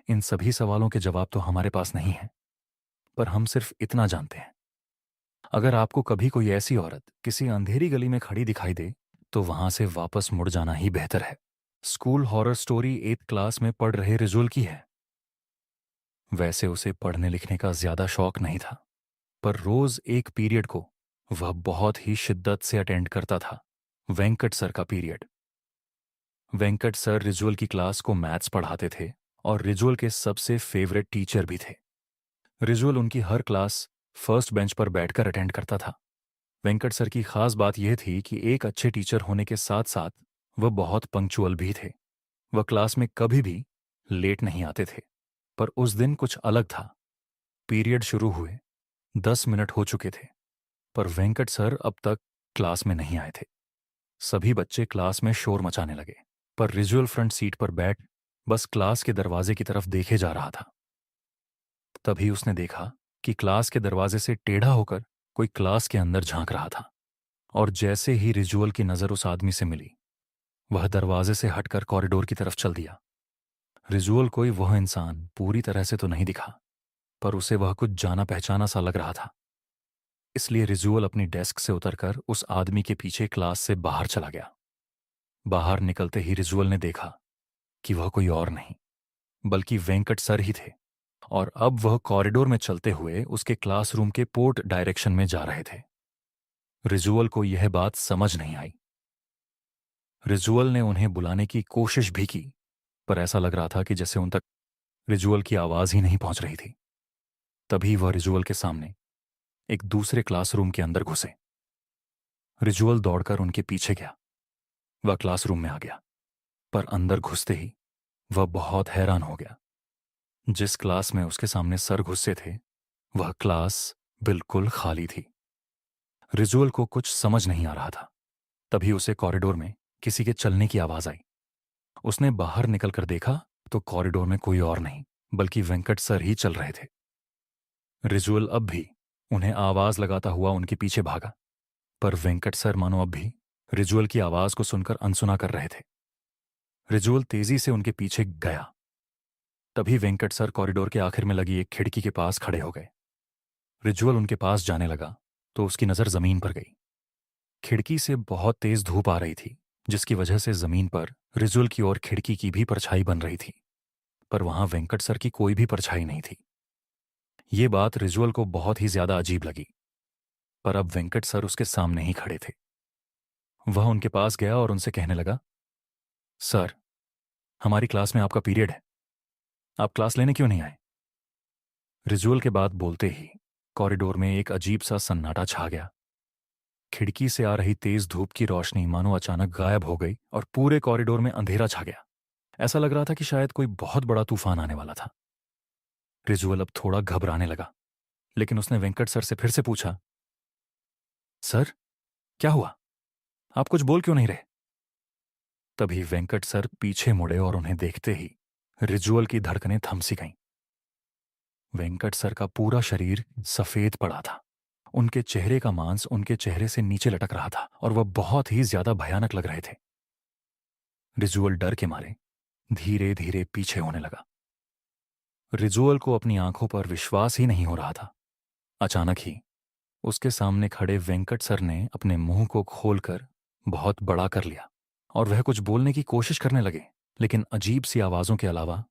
इन सभी सवालों के जवाब तो हमारे पास नहीं है, पर हम सिर्फ इतना जानते हैं, अगर आपको कभी कोई ऐसी औरत किसी अंधेरी गली में खड़ी दिखाई दे तो वहां से वापस मुड़ जाना ही बेहतर है। School horror story 8th class में पढ़ रहे रिजुल की है। वैसे उसे पढ़ने लिखने का ज्यादा शौक नहीं था, पर रोज एक पीरियड को वह बहुत ही शिद्दत से अटेंड करता था। वेंकट सर का पीरियड। वेंकट सर रिजुअल की क्लास को मैथ्स पढ़ाते थे और रिजुअल के सबसे फेवरेट टीचर भी थे। रिजुअल उनकी हर क्लास फर्स्ट बेंच पर बैठकर अटेंड करता था। वेंकट सर की खास बात यह थी कि एक अच्छे टीचर होने के साथ साथ वह बहुत पंक्चुअल भी थे। वह क्लास में कभी भी लेट नहीं आते थे। पर उस दिन कुछ अलग था। पीरियड शुरू हुए 10 मिनट हो चुके थे, पर वेंकट सर अब तक क्लास में नहीं आए थे। सभी बच्चे क्लास में शोर मचाने लगे, पर रिजुअल फ्रंट सीट पर बैठ बस क्लास के दरवाजे की तरफ देखे जा रहा था। तभी उसने देखा कि क्लास के दरवाजे से टेढ़ा होकर कोई क्लास के अंदर झांक रहा था, और जैसे ही रिजुअल की नजर उस आदमी से मिली, वह दरवाजे से हटकर कॉरिडोर की तरफ चल दिया। रिजुअल कोई वह इंसान पूरी तरह से तो नहीं दिखा, पर उसे वह कुछ जाना पहचाना सा लग रहा था। इसलिए रिजुअल अपनी डेस्क से उतरकर उस आदमी के पीछे क्लास से बाहर चला गया। बाहर निकलते ही रिजुअल ने देखा कि वह कोई और नहीं बल्कि वेंकट सर ही थे, और अब वह कॉरिडोर में चलते हुए उसके क्लासरूम के पोर्ट डायरेक्शन में जा रहे थे। रिजुअल को यह बात समझ नहीं आई। रिजुअल ने उन्हें बुलाने की कोशिश भी की, पर ऐसा लग रहा था कि जैसे उन तक रिजुअल की आवाज ही नहीं पहुंच रही थी। तभी वह रिजुअल के सामने एक दूसरे क्लासरूम के अंदर घुसे। रिजुअल दौड़कर उनके पीछे गया। वह क्लासरूम में आ गया, पर अंदर घुसते ही वह बहुत हैरान हो गया। जिस क्लास में उसके सामने सर घुसे थे, वह क्लास बिल्कुल खाली थी। रिजुअल को कुछ समझ नहीं आ रहा था। तभी उसे कॉरिडोर में किसी के चलने की आवाज आई। उसने बाहर निकलकर देखा तो कॉरिडोर में कोई और नहीं बल्कि वेंकट सर ही चल रहे थे। रिजुअल अब भी उन्हें आवाज लगाता हुआ उनके पीछे भागा, पर वेंकट सर मानो अब भी रिजुअल की आवाज को सुनकर अनसुना कर रहे थे। रिजुअल तेजी से उनके पीछे गया। तभी वेंकट सर कॉरिडोर के आखिर में लगी एक खिड़की के पास खड़े हो गए। रिजुअल उनके पास जाने लगा तो उसकी नजर जमीन पर गई। खिड़की से बहुत तेज धूप आ रही थी, जिसकी वजह से जमीन पर रिजुअल की ओर खिड़की की भी परछाई बन रही थी, पर वहां वेंकट सर की कोई भी परछाई नहीं थी। ये बात रिजुअल को बहुत ही ज्यादा अजीब लगी, पर अब वेंकट सर उसके सामने ही खड़े थे। वह उनके पास गया और उनसे कहने लगा, सर, हमारी क्लास में आपका पीरियड है, आप क्लास लेने क्यों नहीं आए? रिजुअल के बात बोलते ही कॉरिडोर में एक अजीब सा सन्नाटा छा गया। खिड़की से आ रही तेज धूप की रोशनी मानो अचानक गायब हो गई और पूरे कॉरिडोर में अंधेरा छा गया। ऐसा लग रहा था कि शायद कोई बहुत बड़ा तूफान आने वाला था। रिजुअल अब थोड़ा घबराने लगा, लेकिन उसने वेंकट सर से फिर से पूछा, सर, क्या हुआ? आप कुछ बोल क्यों नहीं रहे? तभी वेंकट सर पीछे मुड़े और उन्हें देखते ही रिजुअल की धड़कनें थम सी गईं। वेंकट सर का पूरा शरीर सफेद पड़ा था। उनके चेहरे का मांस उनके चेहरे से नीचे लटक रहा था और वह बहुत ही ज्यादा भयानक लग रहे थे। रिजुअल डर के मारे धीरे धीरे पीछे होने लगा। रिजुअल को अपनी आंखों पर विश्वास ही नहीं हो रहा था। अचानक ही उसके सामने खड़े वेंकट सर ने अपने मुंह को खोलकर बहुत बड़ा कर लिया और वह कुछ बोलने की कोशिश करने लगे, लेकिन अजीब सी आवाजों के अलावा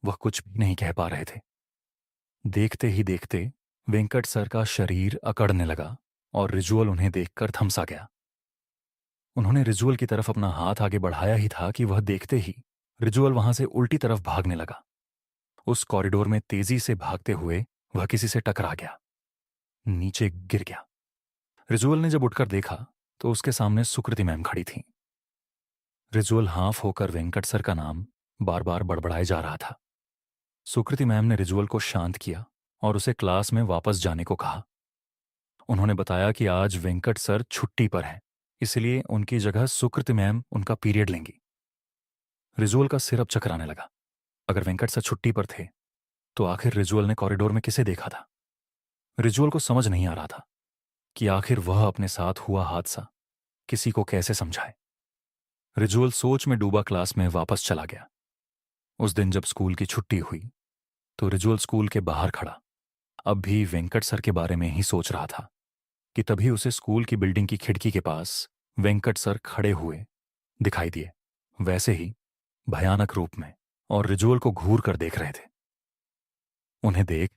वह कुछ भी नहीं कह पा रहे थे। देखते ही देखते वेंकट सर का शरीर अकड़ने लगा और रिजुअल उन्हें देखकर थमसा गया। उन्होंने रिजुअल की तरफ अपना हाथ आगे बढ़ाया ही था कि वह देखते ही रिजुअल वहां से उल्टी तरफ भागने लगा। उस कॉरिडोर में तेजी से भागते हुए वह किसी से टकरा गया, नीचे गिर गया। रिजुअल ने जब उठकर देखा तो उसके सामने सुकृति मैम खड़ी थीं। रिजुअल हाफ होकर वेंकट सर का नाम बार बार बड़बड़ाए जा रहा था। सुकृति मैम ने रिजुअल को शांत किया और उसे क्लास में वापस जाने को कहा। उन्होंने बताया कि आज वेंकट सर छुट्टी पर हैं, इसलिए उनकी जगह सुकृति मैम उनका पीरियड लेंगी। रिजुअल का सिर अब चकराने लगा। अगर वेंकट सर छुट्टी पर थे तो आखिर रिजुअल ने कॉरिडोर में किसे देखा था? रिजुअल को समझ नहीं आ रहा था कि आखिर वह अपने साथ हुआ हादसा किसी को कैसे समझाए। रिजुअल सोच में डूबा क्लास में वापस चला गया। उस दिन जब स्कूल की छुट्टी हुई तो रिजुअल स्कूल के बाहर खड़ा अब भी वेंकट सर के बारे में ही सोच रहा था कि तभी उसे स्कूल की बिल्डिंग की खिड़की के पास वेंकट सर खड़े हुए दिखाई दिए, वैसे ही भयानक रूप में, और रिजुअल को घूर कर देख रहे थे। उन्हें देख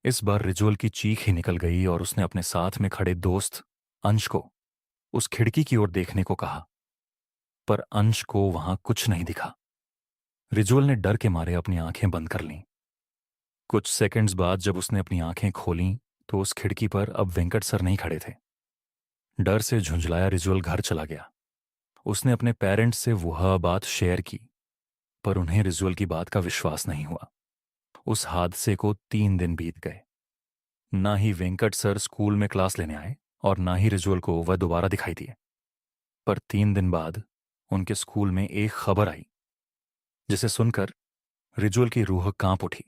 इस बार रिजुअल की चीख ही निकल गई और उसने अपने साथ में खड़े दोस्त अंश को उस खिड़की की ओर देखने को कहा, पर अंश को वहां कुछ नहीं दिखा। रिजुअल ने डर के मारे अपनी आंखें बंद कर लीं। कुछ सेकंड्स बाद जब उसने अपनी आंखें खोलीं तो उस खिड़की पर अब वेंकट सर नहीं खड़े थे। डर से झुंझलाया रिजुअल घर चला गया। उसने अपने पेरेंट्स से वह बात शेयर की, पर उन्हें रिजुअल की बात का विश्वास नहीं हुआ। उस हादसे को 3 दिन बीत गए। ना ही वेंकट सर स्कूल में क्लास लेने आए और ना ही रिजुअल को वह दोबारा दिखाई दिए। पर 3 दिन बाद उनके स्कूल में एक खबर आई, जिसे सुनकर रिजुअल की रूह कांप उठी।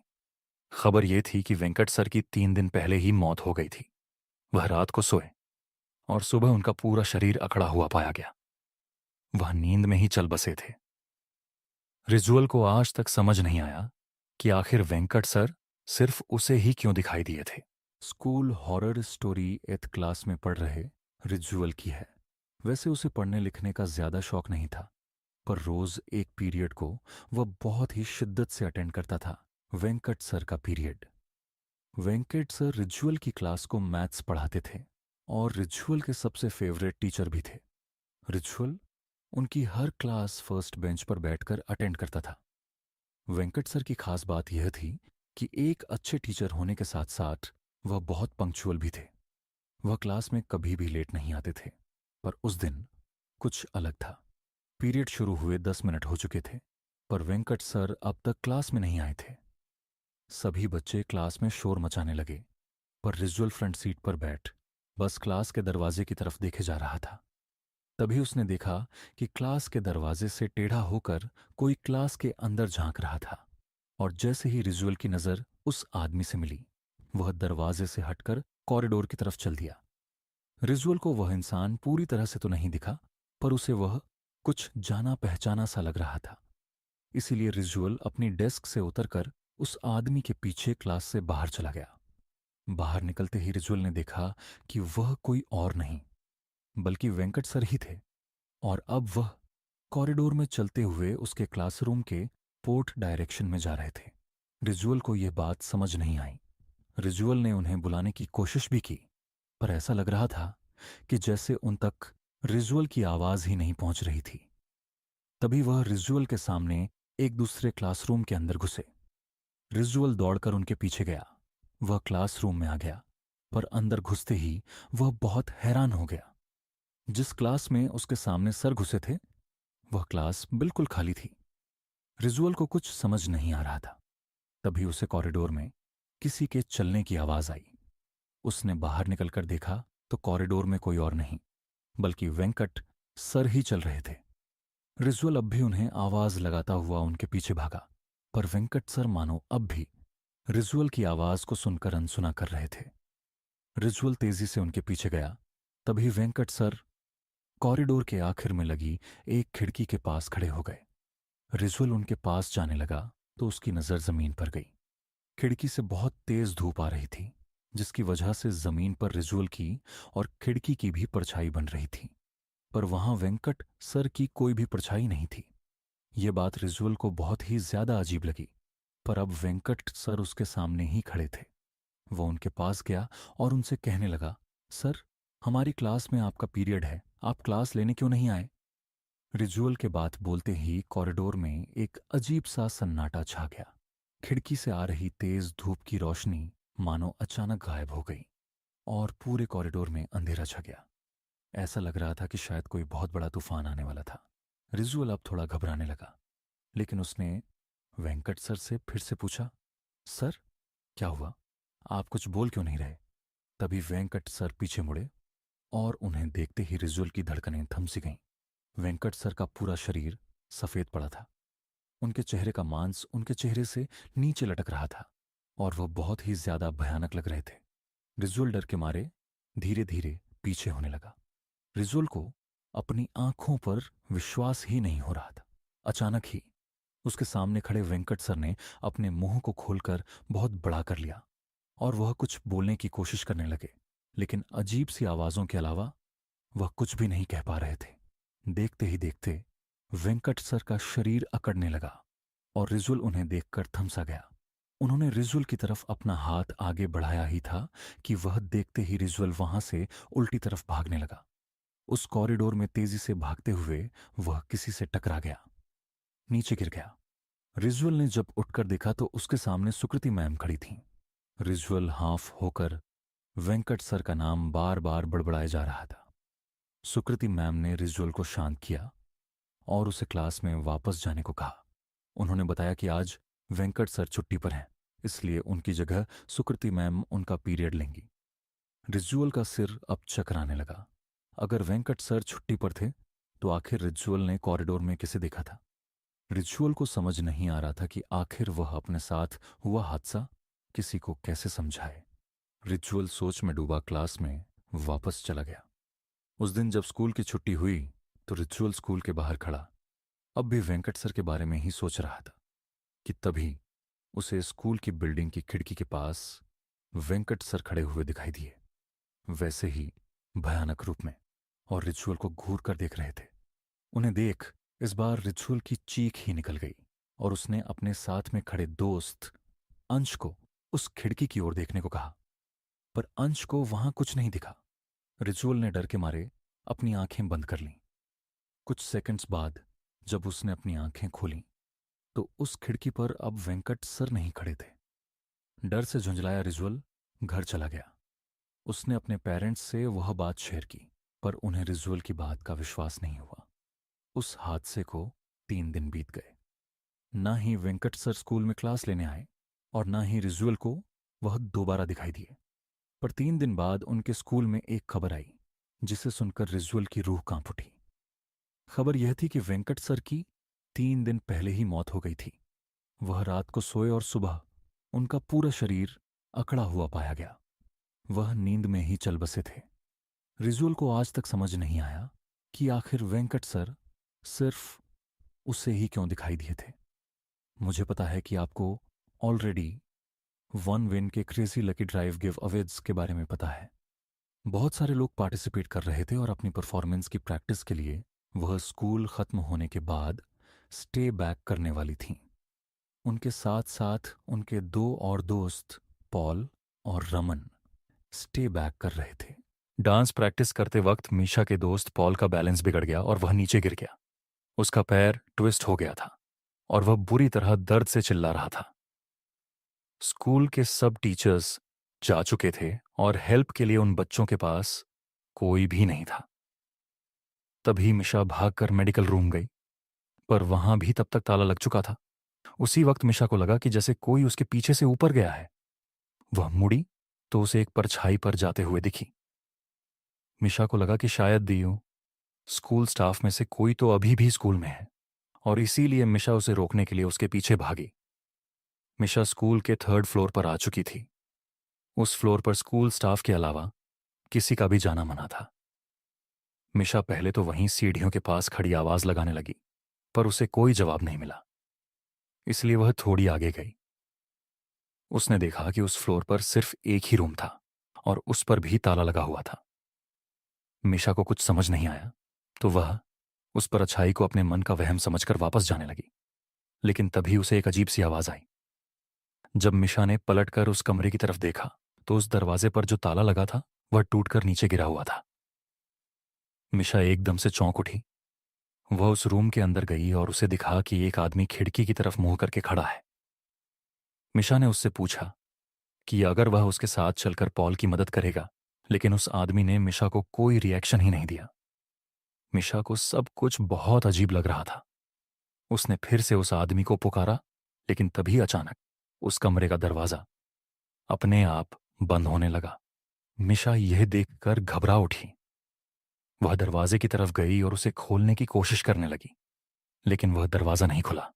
खबर यह थी कि वेंकट सर की 3 दिन पहले ही मौत हो गई थी। वह रात को सोए और सुबह उनका पूरा शरीर अकड़ा हुआ पाया गया। वह नींद में ही चल बसे थे। रिजुअल को आज तक समझ नहीं आया कि आखिर वेंकट सर सिर्फ उसे ही क्यों दिखाई दिए थे। School horror story 8th class में पढ़ रहे रिजुअल की है। वैसे उसे पढ़ने लिखने का ज्यादा शौक नहीं था, पर रोज एक पीरियड को वह बहुत ही शिद्दत से अटेंड करता था, वेंकट सर का पीरियड। वेंकट सर रिजुअल की क्लास को मैथ्स पढ़ाते थे और रिजुअल के सबसे फेवरेट टीचर भी थे। रिजुअल उनकी हर क्लास फर्स्ट बेंच पर बैठकर अटेंड करता था। वेंकट सर की खास बात यह थी कि एक अच्छे टीचर होने के साथ साथ वह बहुत पंक्चुअल भी थे। वह क्लास में कभी भी लेट नहीं आते थे। पर उस दिन कुछ अलग था। पीरियड शुरू हुए 10 मिनट हो चुके थे, पर वेंकट सर अब तक क्लास में नहीं आए थे। सभी बच्चे क्लास में शोर मचाने लगे, पर रिजुअल फ्रंट सीट पर बैठ बस क्लास के दरवाजे की तरफ देखे जा रहा था। तभी उसने देखा कि क्लास के दरवाजे से टेढ़ा होकर कोई क्लास के अंदर झांक रहा था। और जैसे ही रिजुअल की नजर उस आदमी से मिली, वह दरवाजे से हटकर कॉरिडोर की तरफ चल दिया। रिजुअल को वह इंसान पूरी तरह से तो नहीं दिखा, पर उसे वह कुछ जाना पहचाना सा लग रहा था। इसीलिए रिजुअल अपनी डेस्क से उतरकर उस आदमी के पीछे क्लास से बाहर चला गया। बाहर निकलते ही रिजुअल ने देखा कि वह कोई और नहीं बल्कि वेंकट सर ही थे। और अब वह कॉरिडोर में चलते हुए उसके क्लासरूम के पोर्ट डायरेक्शन में जा रहे थे। रिजुअल को यह बात समझ नहीं आई। रिजुअल ने उन्हें बुलाने की कोशिश भी की, पर ऐसा लग रहा था कि जैसे उन तक रिजुअल की आवाज ही नहीं पहुंच रही थी। तभी वह रिजुअल के सामने एक दूसरे क्लासरूम के अंदर घुसे। रिजुअल दौड़कर उनके पीछे गया। वह क्लासरूम में आ गया, पर अंदर घुसते ही वह बहुत हैरान हो गया। जिस क्लास में उसके सामने सर घुसे थे, वह क्लास बिल्कुल खाली थी। रिजुअल को कुछ समझ नहीं आ रहा था। तभी उसे कॉरिडोर में किसी के चलने की आवाज आई। उसने बाहर निकलकर देखा तो कॉरिडोर में कोई और नहीं बल्कि वेंकट सर ही चल रहे थे। रिजुअल अब भी उन्हें आवाज लगाता हुआ उनके पीछे भागा, पर वेंकट सर मानो अब भी रिजुअल की आवाज को सुनकर अनसुना कर रहे थे। रिजुअल तेजी से उनके पीछे गया। तभी वेंकट सर कॉरिडोर के आखिर में लगी एक खिड़की के पास खड़े हो गए। रिजुअल उनके पास जाने लगा तो उसकी नजर जमीन पर गई। खिड़की से बहुत तेज धूप आ रही थी, जिसकी वजह से जमीन पर रिजुअल की और खिड़की की भी परछाई बन रही थी, पर वहां वेंकट सर की कोई भी परछाई नहीं थी। यह बात रिजुअल को बहुत ही ज्यादा अजीब लगी। पर अब वेंकट सर उसके सामने ही खड़े थे। वो उनके पास गया और उनसे कहने लगा, सर, हमारी क्लास में आपका पीरियड है, आप क्लास लेने क्यों नहीं आए? रिजुअल के बात बोलते ही कॉरिडोर में एक अजीब सा सन्नाटा छा गया। खिड़की से आ रही तेज धूप की रोशनी मानो अचानक गायब हो गई और पूरे कॉरिडोर में अंधेरा छा गया। ऐसा लग रहा था कि शायद कोई बहुत बड़ा तूफान आने वाला था। रिजुअल अब थोड़ा घबराने लगा, लेकिन उसने वेंकट सर से फिर से पूछा, सर, क्या हुआ? आप कुछ बोल क्यों नहीं रहे? तभी वेंकट सर पीछे मुड़े और उन्हें देखते ही रिजुअल की धड़कनें थम सी गईं। वेंकट सर का पूरा शरीर सफेद पड़ा था। उनके चेहरे का मांस उनके चेहरे से नीचे लटक रहा था और वह बहुत ही ज्यादा भयानक लग रहे थे। रिजुअल डर के मारे धीरे धीरे पीछे होने लगा। रिजुअल को अपनी आंखों पर विश्वास ही नहीं हो रहा था। अचानक ही उसके सामने खड़े वेंकट सर ने अपने मुंह को खोलकर बहुत बड़ा कर लिया और वह कुछ बोलने की कोशिश करने लगे, लेकिन अजीब सी आवाजों के अलावा वह कुछ भी नहीं कह पा रहे थे। देखते ही देखते वेंकट सर का शरीर अकड़ने लगा और रिजुअल उन्हें देखकर थमसा गया। उन्होंने रिजुअल की तरफ अपना हाथ आगे बढ़ाया ही था कि वह देखते ही रिजुअल वहां से उल्टी तरफ भागने लगा। उस कॉरिडोर में तेजी से भागते हुए वह किसी से टकरा गया, नीचे गिर गया। रिजुअल ने जब उठकर देखा तो उसके सामने सुकृति मैम खड़ी थीं। रिजुअल हाफ होकर वेंकट सर का नाम बार बार बड़बड़ाए जा रहा था। सुकृति मैम ने रिजुअल को शांत किया और उसे क्लास में वापस जाने को कहा। उन्होंने बताया कि आज वेंकट सर छुट्टी पर हैं, इसलिए उनकी जगह सुकृति मैम उनका पीरियड लेंगी। रिजुअल का सिर अब चकराने लगा। अगर वेंकट सर छुट्टी पर थे तो आखिर रिजुअल ने कॉरिडोर में किसे देखा था? रिजुअल को समझ नहीं आ रहा था कि आखिर वह अपने साथ हुआ हादसा किसी को कैसे समझाए। रिजुअल सोच में डूबा क्लास में वापस चला गया। उस दिन जब स्कूल की छुट्टी हुई तो रिजुअल स्कूल के बाहर खड़ा अब भी वेंकट सर के बारे में ही सोच रहा था कि तभी उसे स्कूल की बिल्डिंग की खिड़की के पास वेंकट सर खड़े हुए दिखाई दिए, वैसे ही भयानक रूप में, और रिजुअल को घूर कर देख रहे थे। उन्हें देख इस बार रिजुअल की चीख ही निकल गई और उसने अपने साथ में खड़े दोस्त अंश को उस खिड़की की ओर देखने को कहा, पर अंश को वहां कुछ नहीं दिखा। रिजुअल ने डर के मारे अपनी आंखें बंद कर लीं। कुछ सेकंड्स बाद जब उसने अपनी आंखें खोली तो उस खिड़की पर अब वेंकट सर नहीं खड़े थे। डर से झुंझलाया रिजुअल घर चला गया। उसने अपने पेरेंट्स से वह बात शेयर की, पर उन्हें रिजुअल की बात का विश्वास नहीं हुआ। उस हादसे को 3 दिन बीत गए। ना ही वेंकट सर स्कूल में क्लास लेने आए और ना ही रिजुअल को वह दोबारा दिखाई दिए। पर 3 दिन बाद उनके स्कूल में एक खबर आई जिसे सुनकर रिजुअल की रूह कांप उठी। खबर यह थी कि वेंकट सर की 3 दिन पहले ही मौत हो गई थी। वह रात को सोए और सुबह उनका पूरा शरीर अकड़ा हुआ पाया गया। वह नींद में ही चल बसे थे। रिजुअल को आज तक समझ नहीं आया कि आखिर वेंकट सर सिर्फ उसे ही क्यों दिखाई दिए थे। मुझे पता है कि आपको ऑलरेडी वन विन के crazy lucky drive give Awez के बारे में पता है। बहुत सारे लोग पार्टिसिपेट कर रहे थे और अपनी परफॉर्मेंस की प्रैक्टिस के लिए वह स्कूल खत्म होने के बाद स्टे बैक करने वाली थीं। उनके साथ साथ उनके 2 और दोस्त पॉल और रमन स्टे बैक कर रहे थे। डांस प्रैक्टिस करते वक्त मीशा के दोस्त पॉल का बैलेंस बिगड़ गया और वह नीचे गिर गया। उसका पैर ट्विस्ट हो गया था और वह बुरी तरह दर्द से चिल्ला रहा था। स्कूल के सब टीचर्स जा चुके थे और हेल्प के लिए उन बच्चों के पास कोई भी नहीं था। तभी मिशा भागकर मेडिकल रूम गई, पर वहां भी तब तक ताला लग चुका था। उसी वक्त मिशा को लगा कि जैसे कोई उसके पीछे से ऊपर गया है। वह मुड़ी तो उसे एक परछाई पर जाते हुए दिखी। मिशा को लगा कि शायद दियो स्कूल स्टाफ में से कोई तो अभी भी स्कूल में है और इसीलिए मिशा उसे रोकने के लिए उसके पीछे भागी। मिशा स्कूल के 3rd फ्लोर पर आ चुकी थी। उस फ्लोर पर स्कूल स्टाफ के अलावा किसी का भी जाना मना था। मिशा पहले तो वहीं सीढ़ियों के पास खड़ी आवाज लगाने लगी, पर उसे कोई जवाब नहीं मिला। इसलिए वह थोड़ी आगे गई। उसने देखा कि उस फ्लोर पर सिर्फ एक ही रूम था और उस पर भी ताला लगा हुआ था। मिशा को कुछ समझ नहीं आया तो वह उस पर अच्छाई को अपने मन का वहम समझकर वापस जाने लगी। लेकिन तभी उसे एक अजीब सी आवाज आई। जब मिशा ने पलटकर उस कमरे की तरफ देखा तो उस दरवाजे पर जो ताला लगा था वह टूटकर नीचे गिरा हुआ था। मिशा एकदम से चौंक उठी। वह उस रूम के अंदर गई और उसे दिखा कि एक आदमी खिड़की की तरफ मुंह करके खड़ा है। मिशा ने उससे पूछा कि अगर वह उसके साथ चलकर पॉल की मदद करेगा, लेकिन उस आदमी ने मिशा को कोई रिएक्शन ही नहीं दिया। मिशा को सब कुछ बहुत अजीब लग रहा था। उसने फिर से उस आदमी को पुकारा, लेकिन तभी अचानक उस कमरे का दरवाजा अपने आप बंद होने लगा। मिशा यह देखकर घबरा उठी। वह दरवाजे की तरफ गई और उसे खोलने की कोशिश करने लगी, लेकिन वह दरवाजा नहीं खुला।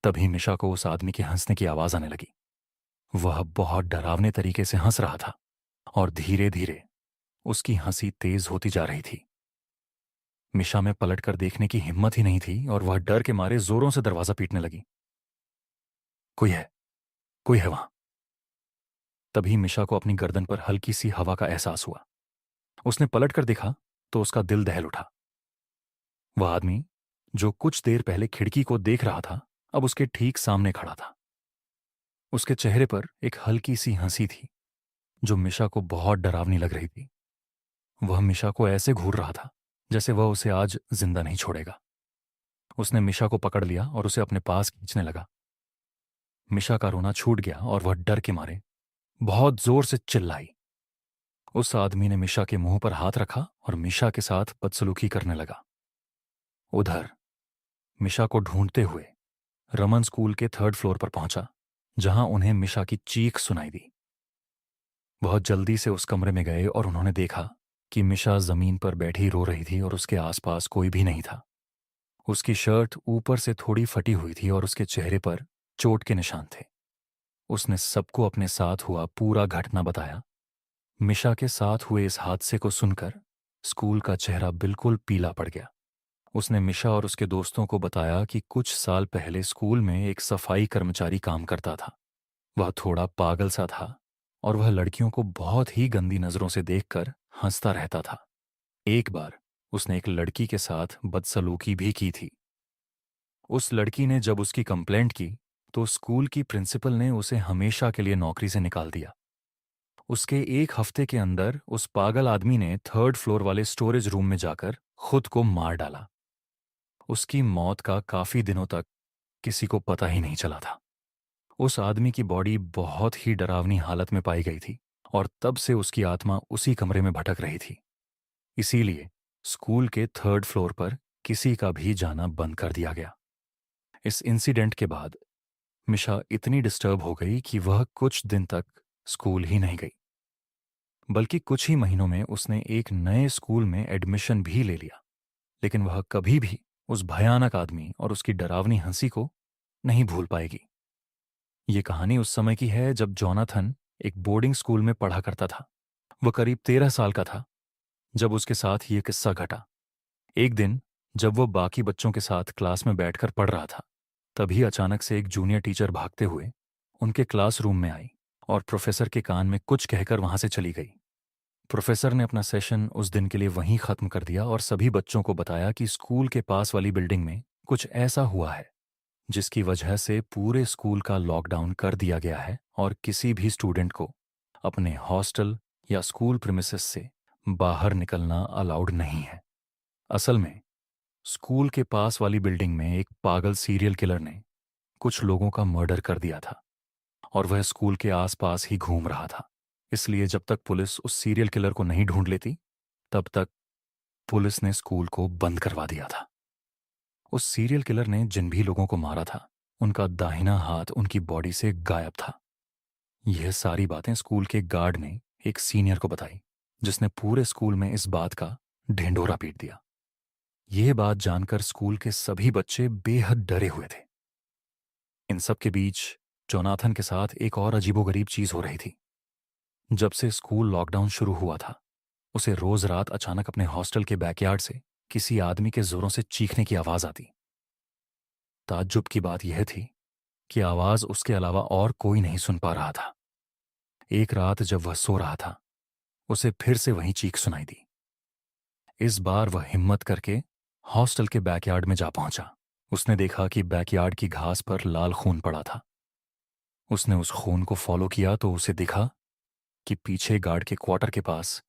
तभी मिशा को उस आदमी के हंसने की आवाज आने लगी। वह बहुत डरावने तरीके से हंस रहा था और धीरे धीरे उसकी हंसी तेज होती जा रही थी। मिशा में पलटकर देखने की हिम्मत ही नहीं थी और वह डर के मारे जोरों से दरवाजा पीटने लगी। कोई है, कोई है वहां। तभी मिशा को अपनी गर्दन पर हल्की सी हवा का एहसास हुआ। उसने पलटकर देखा तो उसका दिल दहल उठा। वह आदमी जो कुछ देर पहले खिड़की को देख रहा था अब उसके ठीक सामने खड़ा था। उसके चेहरे पर एक हल्की सी हंसी थी जो मिशा को बहुत डरावनी लग रही थी। वह मिशा को ऐसे घूर रहा था जैसे वह उसे आज जिंदा नहीं छोड़ेगा। उसने मिशा को पकड़ लिया और उसे अपने पास खींचने लगा। मिशा का रोना छूट गया और वह डर के मारे बहुत जोर से चिल्लाई। उस आदमी ने मिशा के मुंह पर हाथ रखा और मिशा के साथ बदसलूकी करने लगा। उधर मिशा को ढूंढते हुए रमन स्कूल के 3rd फ्लोर पर पहुंचा, जहां उन्हें मिशा की चीख सुनाई दी। बहुत जल्दी से उस कमरे में गए और उन्होंने देखा कि मिशा जमीन पर बैठी रो रही थी और उसके आसपास कोई भी नहीं था। उसकी शर्ट ऊपर से थोड़ी फटी हुई थी और उसके चेहरे पर चोट के निशान थे। उसने सबको अपने साथ हुआ पूरा घटना बताया। मिशा के साथ हुए इस हादसे को सुनकर स्कूल का चेहरा बिल्कुल पीला पड़ गया। उसने मिशा और उसके दोस्तों को बताया कि कुछ साल पहले स्कूल में एक सफाई कर्मचारी काम करता था। वह थोड़ा पागल सा था और वह लड़कियों को बहुत ही गंदी नजरों से देखकर हंसता रहता था। एक बार उसने एक लड़की के साथ बदसलूकी भी की थी। उस लड़की ने जब उसकी कंप्लेंट की तो स्कूल की प्रिंसिपल ने उसे हमेशा के लिए नौकरी से निकाल दिया। उसके एक हफ्ते के अंदर उस पागल आदमी ने 3rd फ्लोर वाले स्टोरेज रूम में जाकर खुद को मार डाला। उसकी मौत का काफी दिनों तक किसी को पता ही नहीं चला था। उस आदमी की बॉडी बहुत ही डरावनी हालत में पाई गई थी और तब से उसकी आत्मा उसी कमरे में भटक रही थी। इसीलिए स्कूल के 3rd फ्लोर पर किसी का भी जाना बंद कर दिया गया। इस इंसिडेंट के बाद मिशा इतनी डिस्टर्ब हो गई कि वह कुछ दिन तक स्कूल ही नहीं गई। बल्कि कुछ ही महीनों में उसने एक नए स्कूल में एडमिशन भी ले लिया। लेकिन वह कभी भी उस भयानक आदमी और उसकी डरावनी हंसी को नहीं भूल पाएगी। ये कहानी उस समय की है जब जोनाथन एक बोर्डिंग स्कूल में पढ़ा करता था। वह करीब 13 साल का था जब उसके साथ ये किस्सा घटा। एक दिन जब वो बाकी बच्चों के साथ क्लास में बैठकर पढ़ रहा था, तभी अचानक से एक जूनियर टीचर भागते हुए उनके क्लासरूम में आई और प्रोफेसर के कान में कुछ कहकर वहां से चली गई। प्रोफेसर ने अपना सेशन उस दिन के लिए वहीं खत्म कर दिया और सभी बच्चों को बताया कि स्कूल के पास वाली बिल्डिंग में कुछ ऐसा हुआ है जिसकी वजह से पूरे स्कूल का लॉकडाउन कर दिया गया है और किसी भी स्टूडेंट को अपने हॉस्टल या स्कूल प्रीमिसेस से बाहर निकलना अलाउड नहीं है। असल में स्कूल के पास वाली बिल्डिंग में एक पागल सीरियल किलर ने कुछ लोगों का मर्डर कर दिया था और वह स्कूल के आसपास ही घूम रहा था। इसलिए जब तक पुलिस उस सीरियल किलर को नहीं ढूंढ लेती, तब तक पुलिस ने स्कूल को बंद करवा दिया था। उस सीरियल किलर ने जिन भी लोगों को मारा था, उनका दाहिना हाथ उनकी बॉडी से गायब था। यह सारी बातें स्कूल के गार्ड ने एक सीनियर को बताई, जिसने पूरे स्कूल में इस बात का ढिंढोरा पीट दिया। यह बात जानकर स्कूल के सभी बच्चे बेहद डरे हुए थे। इन सब के बीच जोनाथन के साथ एक और अजीबोगरीब चीज हो रही थी। जब से स्कूल लॉकडाउन शुरू हुआ था, उसे रोज रात अचानक अपने हॉस्टल के बैकयार्ड से किसी आदमी के जोरों से चीखने की आवाज आती। ताज्जुब की बात यह थी कि आवाज उसके अलावा और कोई नहीं सुन पा रहा था। एक रात जब वह सो रहा था, उसे फिर से वही चीख सुनाई दी। इस बार वह हिम्मत करके हॉस्टल के बैकयार्ड में जा पहुंचा। उसने देखा कि बैकयार्ड की घास पर लाल खून पड़ा था। उसने उस खून को फॉलो किया तो उसे दिखा कि पीछे गार्ड के क्वार्टर के पास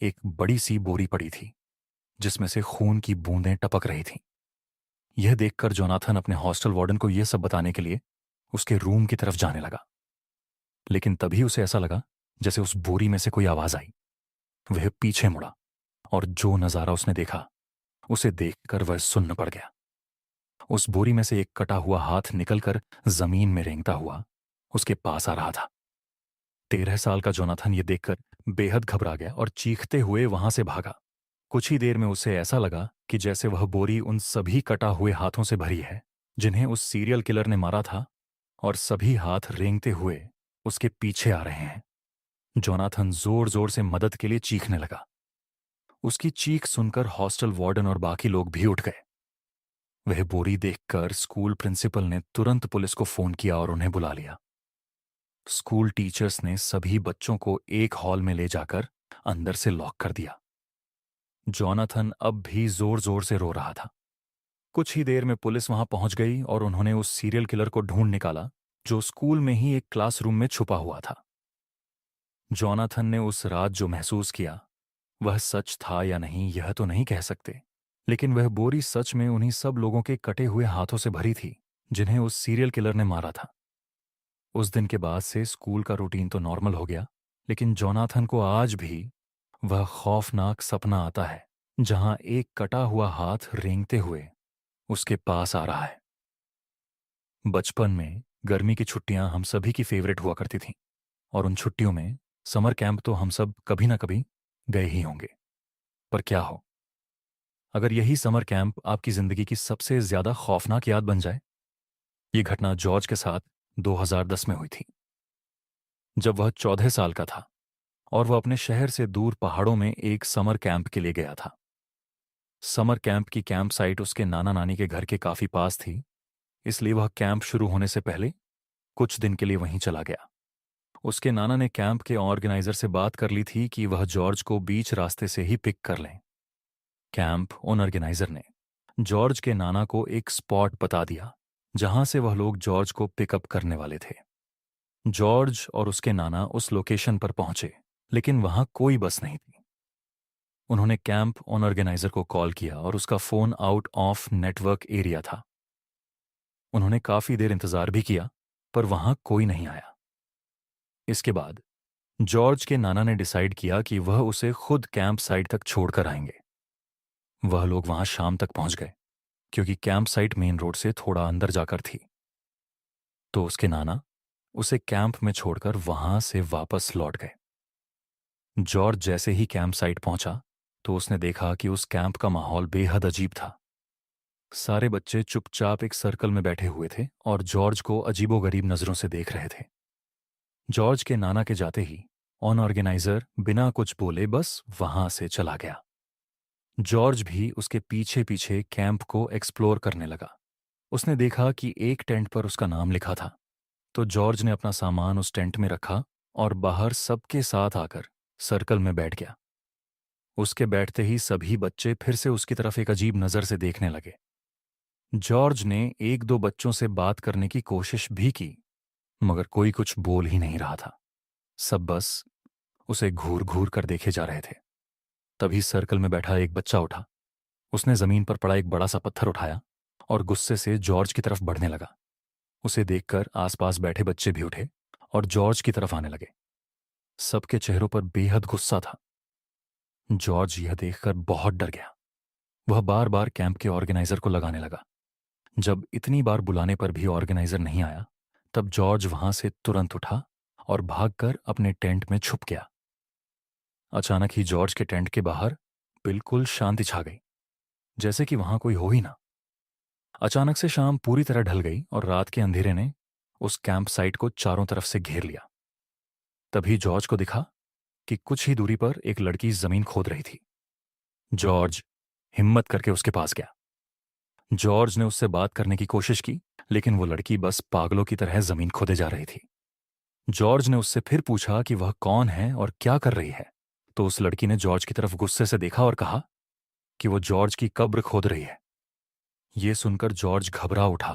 एक बड़ी सी बोरी पड़ी थी, जिसमें से खून की बूंदें टपक रही थीं। यह देखकर जोनाथन अपने हॉस्टल वार्डन को यह सब बताने के लिए उसके रूम की तरफ जाने लगा। लेकिन तभी उसे ऐसा लगा जैसे उस बोरी में से कोई आवाज आई। वह पीछे मुड़ा और जो नजारा उसने देखा, उसे देखकर वह सुन्न पड़ गया। उस बोरी में से एक कटा हुआ हाथ निकलकर जमीन में रेंगता हुआ उसके पास आ रहा था। 13 साल का जोनाथन यह देखकर बेहद घबरा गया और चीखते हुए वहां से भागा। कुछ ही देर में उसे ऐसा लगा कि जैसे वह बोरी उन सभी कटा हुए हाथों से भरी है जिन्हें उस सीरियल किलर ने मारा था, और सभी हाथ रेंगते हुए उसके पीछे आ रहे हैं। जोनाथन जोर जोर से मदद के लिए चीखने लगा। उसकी चीख सुनकर हॉस्टल वार्डन और बाकी लोग भी उठ गए। वह बोरी देखकर स्कूल प्रिंसिपल ने तुरंत पुलिस को फोन किया और उन्हें बुला लिया। स्कूल टीचर्स ने सभी बच्चों को एक हॉल में ले जाकर अंदर से लॉक कर दिया। जोनाथन अब भी जोर जोर से रो रहा था। कुछ ही देर में पुलिस वहां पहुंच गई और उन्होंने उस सीरियल किलर को ढूंढ निकाला, जो स्कूल में ही एक क्लासरूम में छुपा हुआ था। जोनाथन ने उस रात जो महसूस किया, वह सच था या नहीं यह तो नहीं कह सकते, लेकिन वह बोरी सच में उन्हीं सब लोगों के कटे हुए हाथों से भरी थी जिन्हें उस सीरियल किलर ने मारा था। उस दिन के बाद से स्कूल का रूटीन तो नॉर्मल हो गया, लेकिन जोनाथन को आज भी वह खौफनाक सपना आता है जहां एक कटा हुआ हाथ रेंगते हुए उसके पास आ रहा है। बचपन में गर्मी की छुट्टियां हम सभी की फेवरेट हुआ करती थीं, और उन छुट्टियों में समर कैंप तो हम सब कभी ना कभी गए ही होंगे। पर क्या हो अगर यही समर कैंप आपकी जिंदगी की सबसे ज्यादा खौफनाक याद बन जाए? ये घटना जॉर्ज के साथ 2010 में हुई थी, जब वह 14 साल का था और वह अपने शहर से दूर पहाड़ों में एक समर कैंप के लिए गया था। समर कैंप की कैंप साइट उसके नाना नानी के घर के काफी पास थी, इसलिए वह कैंप शुरू होने से पहले कुछ दिन के लिए वहीं चला गया। उसके नाना ने कैंप के ऑर्गेनाइजर से बात कर ली थी कि वह जॉर्ज को बीच रास्ते से ही पिक कर लें। कैंप ऑर्गेनाइजर ने जॉर्ज के नाना को एक स्पॉट बता दिया जहां से वह लोग जॉर्ज को पिकअप करने वाले थे। जॉर्ज और उसके नाना उस लोकेशन पर पहुंचे, लेकिन वहां कोई बस नहीं थी। उन्होंने कैंप ऑर्गेनाइजर को कॉल किया और उसका phone out of network area था। उन्होंने काफ़ी देर इंतज़ार भी किया, पर वहां कोई नहीं आया। इसके बाद जॉर्ज के नाना ने डिसाइड किया कि वह उसे खुद कैंप साइट तक छोड़कर आएंगे। वह लोग वहां शाम तक पहुंच गए, क्योंकि कैंप साइट मेन रोड से थोड़ा अंदर जाकर थी। तो उसके नाना उसे कैंप में छोड़कर वहां से वापस लौट गए। जॉर्ज जैसे ही कैंप साइट पहुंचा तो उसने देखा कि उस कैंप का माहौल बेहद अजीब था। सारे बच्चे चुपचाप एक सर्कल में बैठे हुए थे और जॉर्ज को अजीबोगरीब नजरों से देख रहे थे। जॉर्ज के नाना के जाते ही ऑर्गेनाइजर बिना कुछ बोले बस वहां से चला गया। जॉर्ज भी उसके पीछे पीछे कैंप को एक्सप्लोर करने लगा। उसने देखा कि एक टेंट पर उसका नाम लिखा था, तो जॉर्ज ने अपना सामान उस टेंट में रखा और बाहर सबके साथ आकर सर्कल में बैठ गया। उसके बैठते ही सभी बच्चे फिर से उसकी तरफ एक अजीब नजर से देखने लगे। जॉर्ज ने एक दो बच्चों से बात करने की कोशिश भी की, मगर कोई कुछ बोल ही नहीं रहा था। सब बस उसे घूर घूर कर देखे जा रहे थे। तभी सर्कल में बैठा एक बच्चा उठा। उसने जमीन पर पड़ा एक बड़ा सा पत्थर उठाया और गुस्से से जॉर्ज की तरफ बढ़ने लगा। उसे देखकर आसपास बैठे बच्चे भी उठे और जॉर्ज की तरफ आने लगे। सबके चेहरों पर बेहद गुस्सा था। जॉर्ज यह देखकर बहुत डर गया। वह बार बार कैंप के ऑर्गेनाइजर को लगाने लगा। जब इतनी बार बुलाने पर भी ऑर्गेनाइजर नहीं आया, तब जॉर्ज वहां से तुरंत उठा और भागकर अपने टेंट में छुप गया। अचानक ही जॉर्ज के टेंट के बाहर बिल्कुल शांति छा गई, जैसे कि वहां कोई हो ही ना। अचानक से शाम पूरी तरह ढल गई और रात के अंधेरे ने उस कैंप साइट को चारों तरफ से घेर लिया। तभी जॉर्ज को दिखा कि कुछ ही दूरी पर एक लड़की जमीन खोद रही थी। जॉर्ज हिम्मत करके उसके पास गया। जॉर्ज ने उससे बात करने की कोशिश की, लेकिन वो लड़की बस पागलों की तरह जमीन खोदे जा रही थी। जॉर्ज ने उससे फिर पूछा कि वह कौन है और क्या कर रही है, तो उस लड़की ने जॉर्ज की तरफ गुस्से से देखा और कहा कि वो जॉर्ज की कब्र खोद रही है। ये सुनकर जॉर्ज घबरा उठा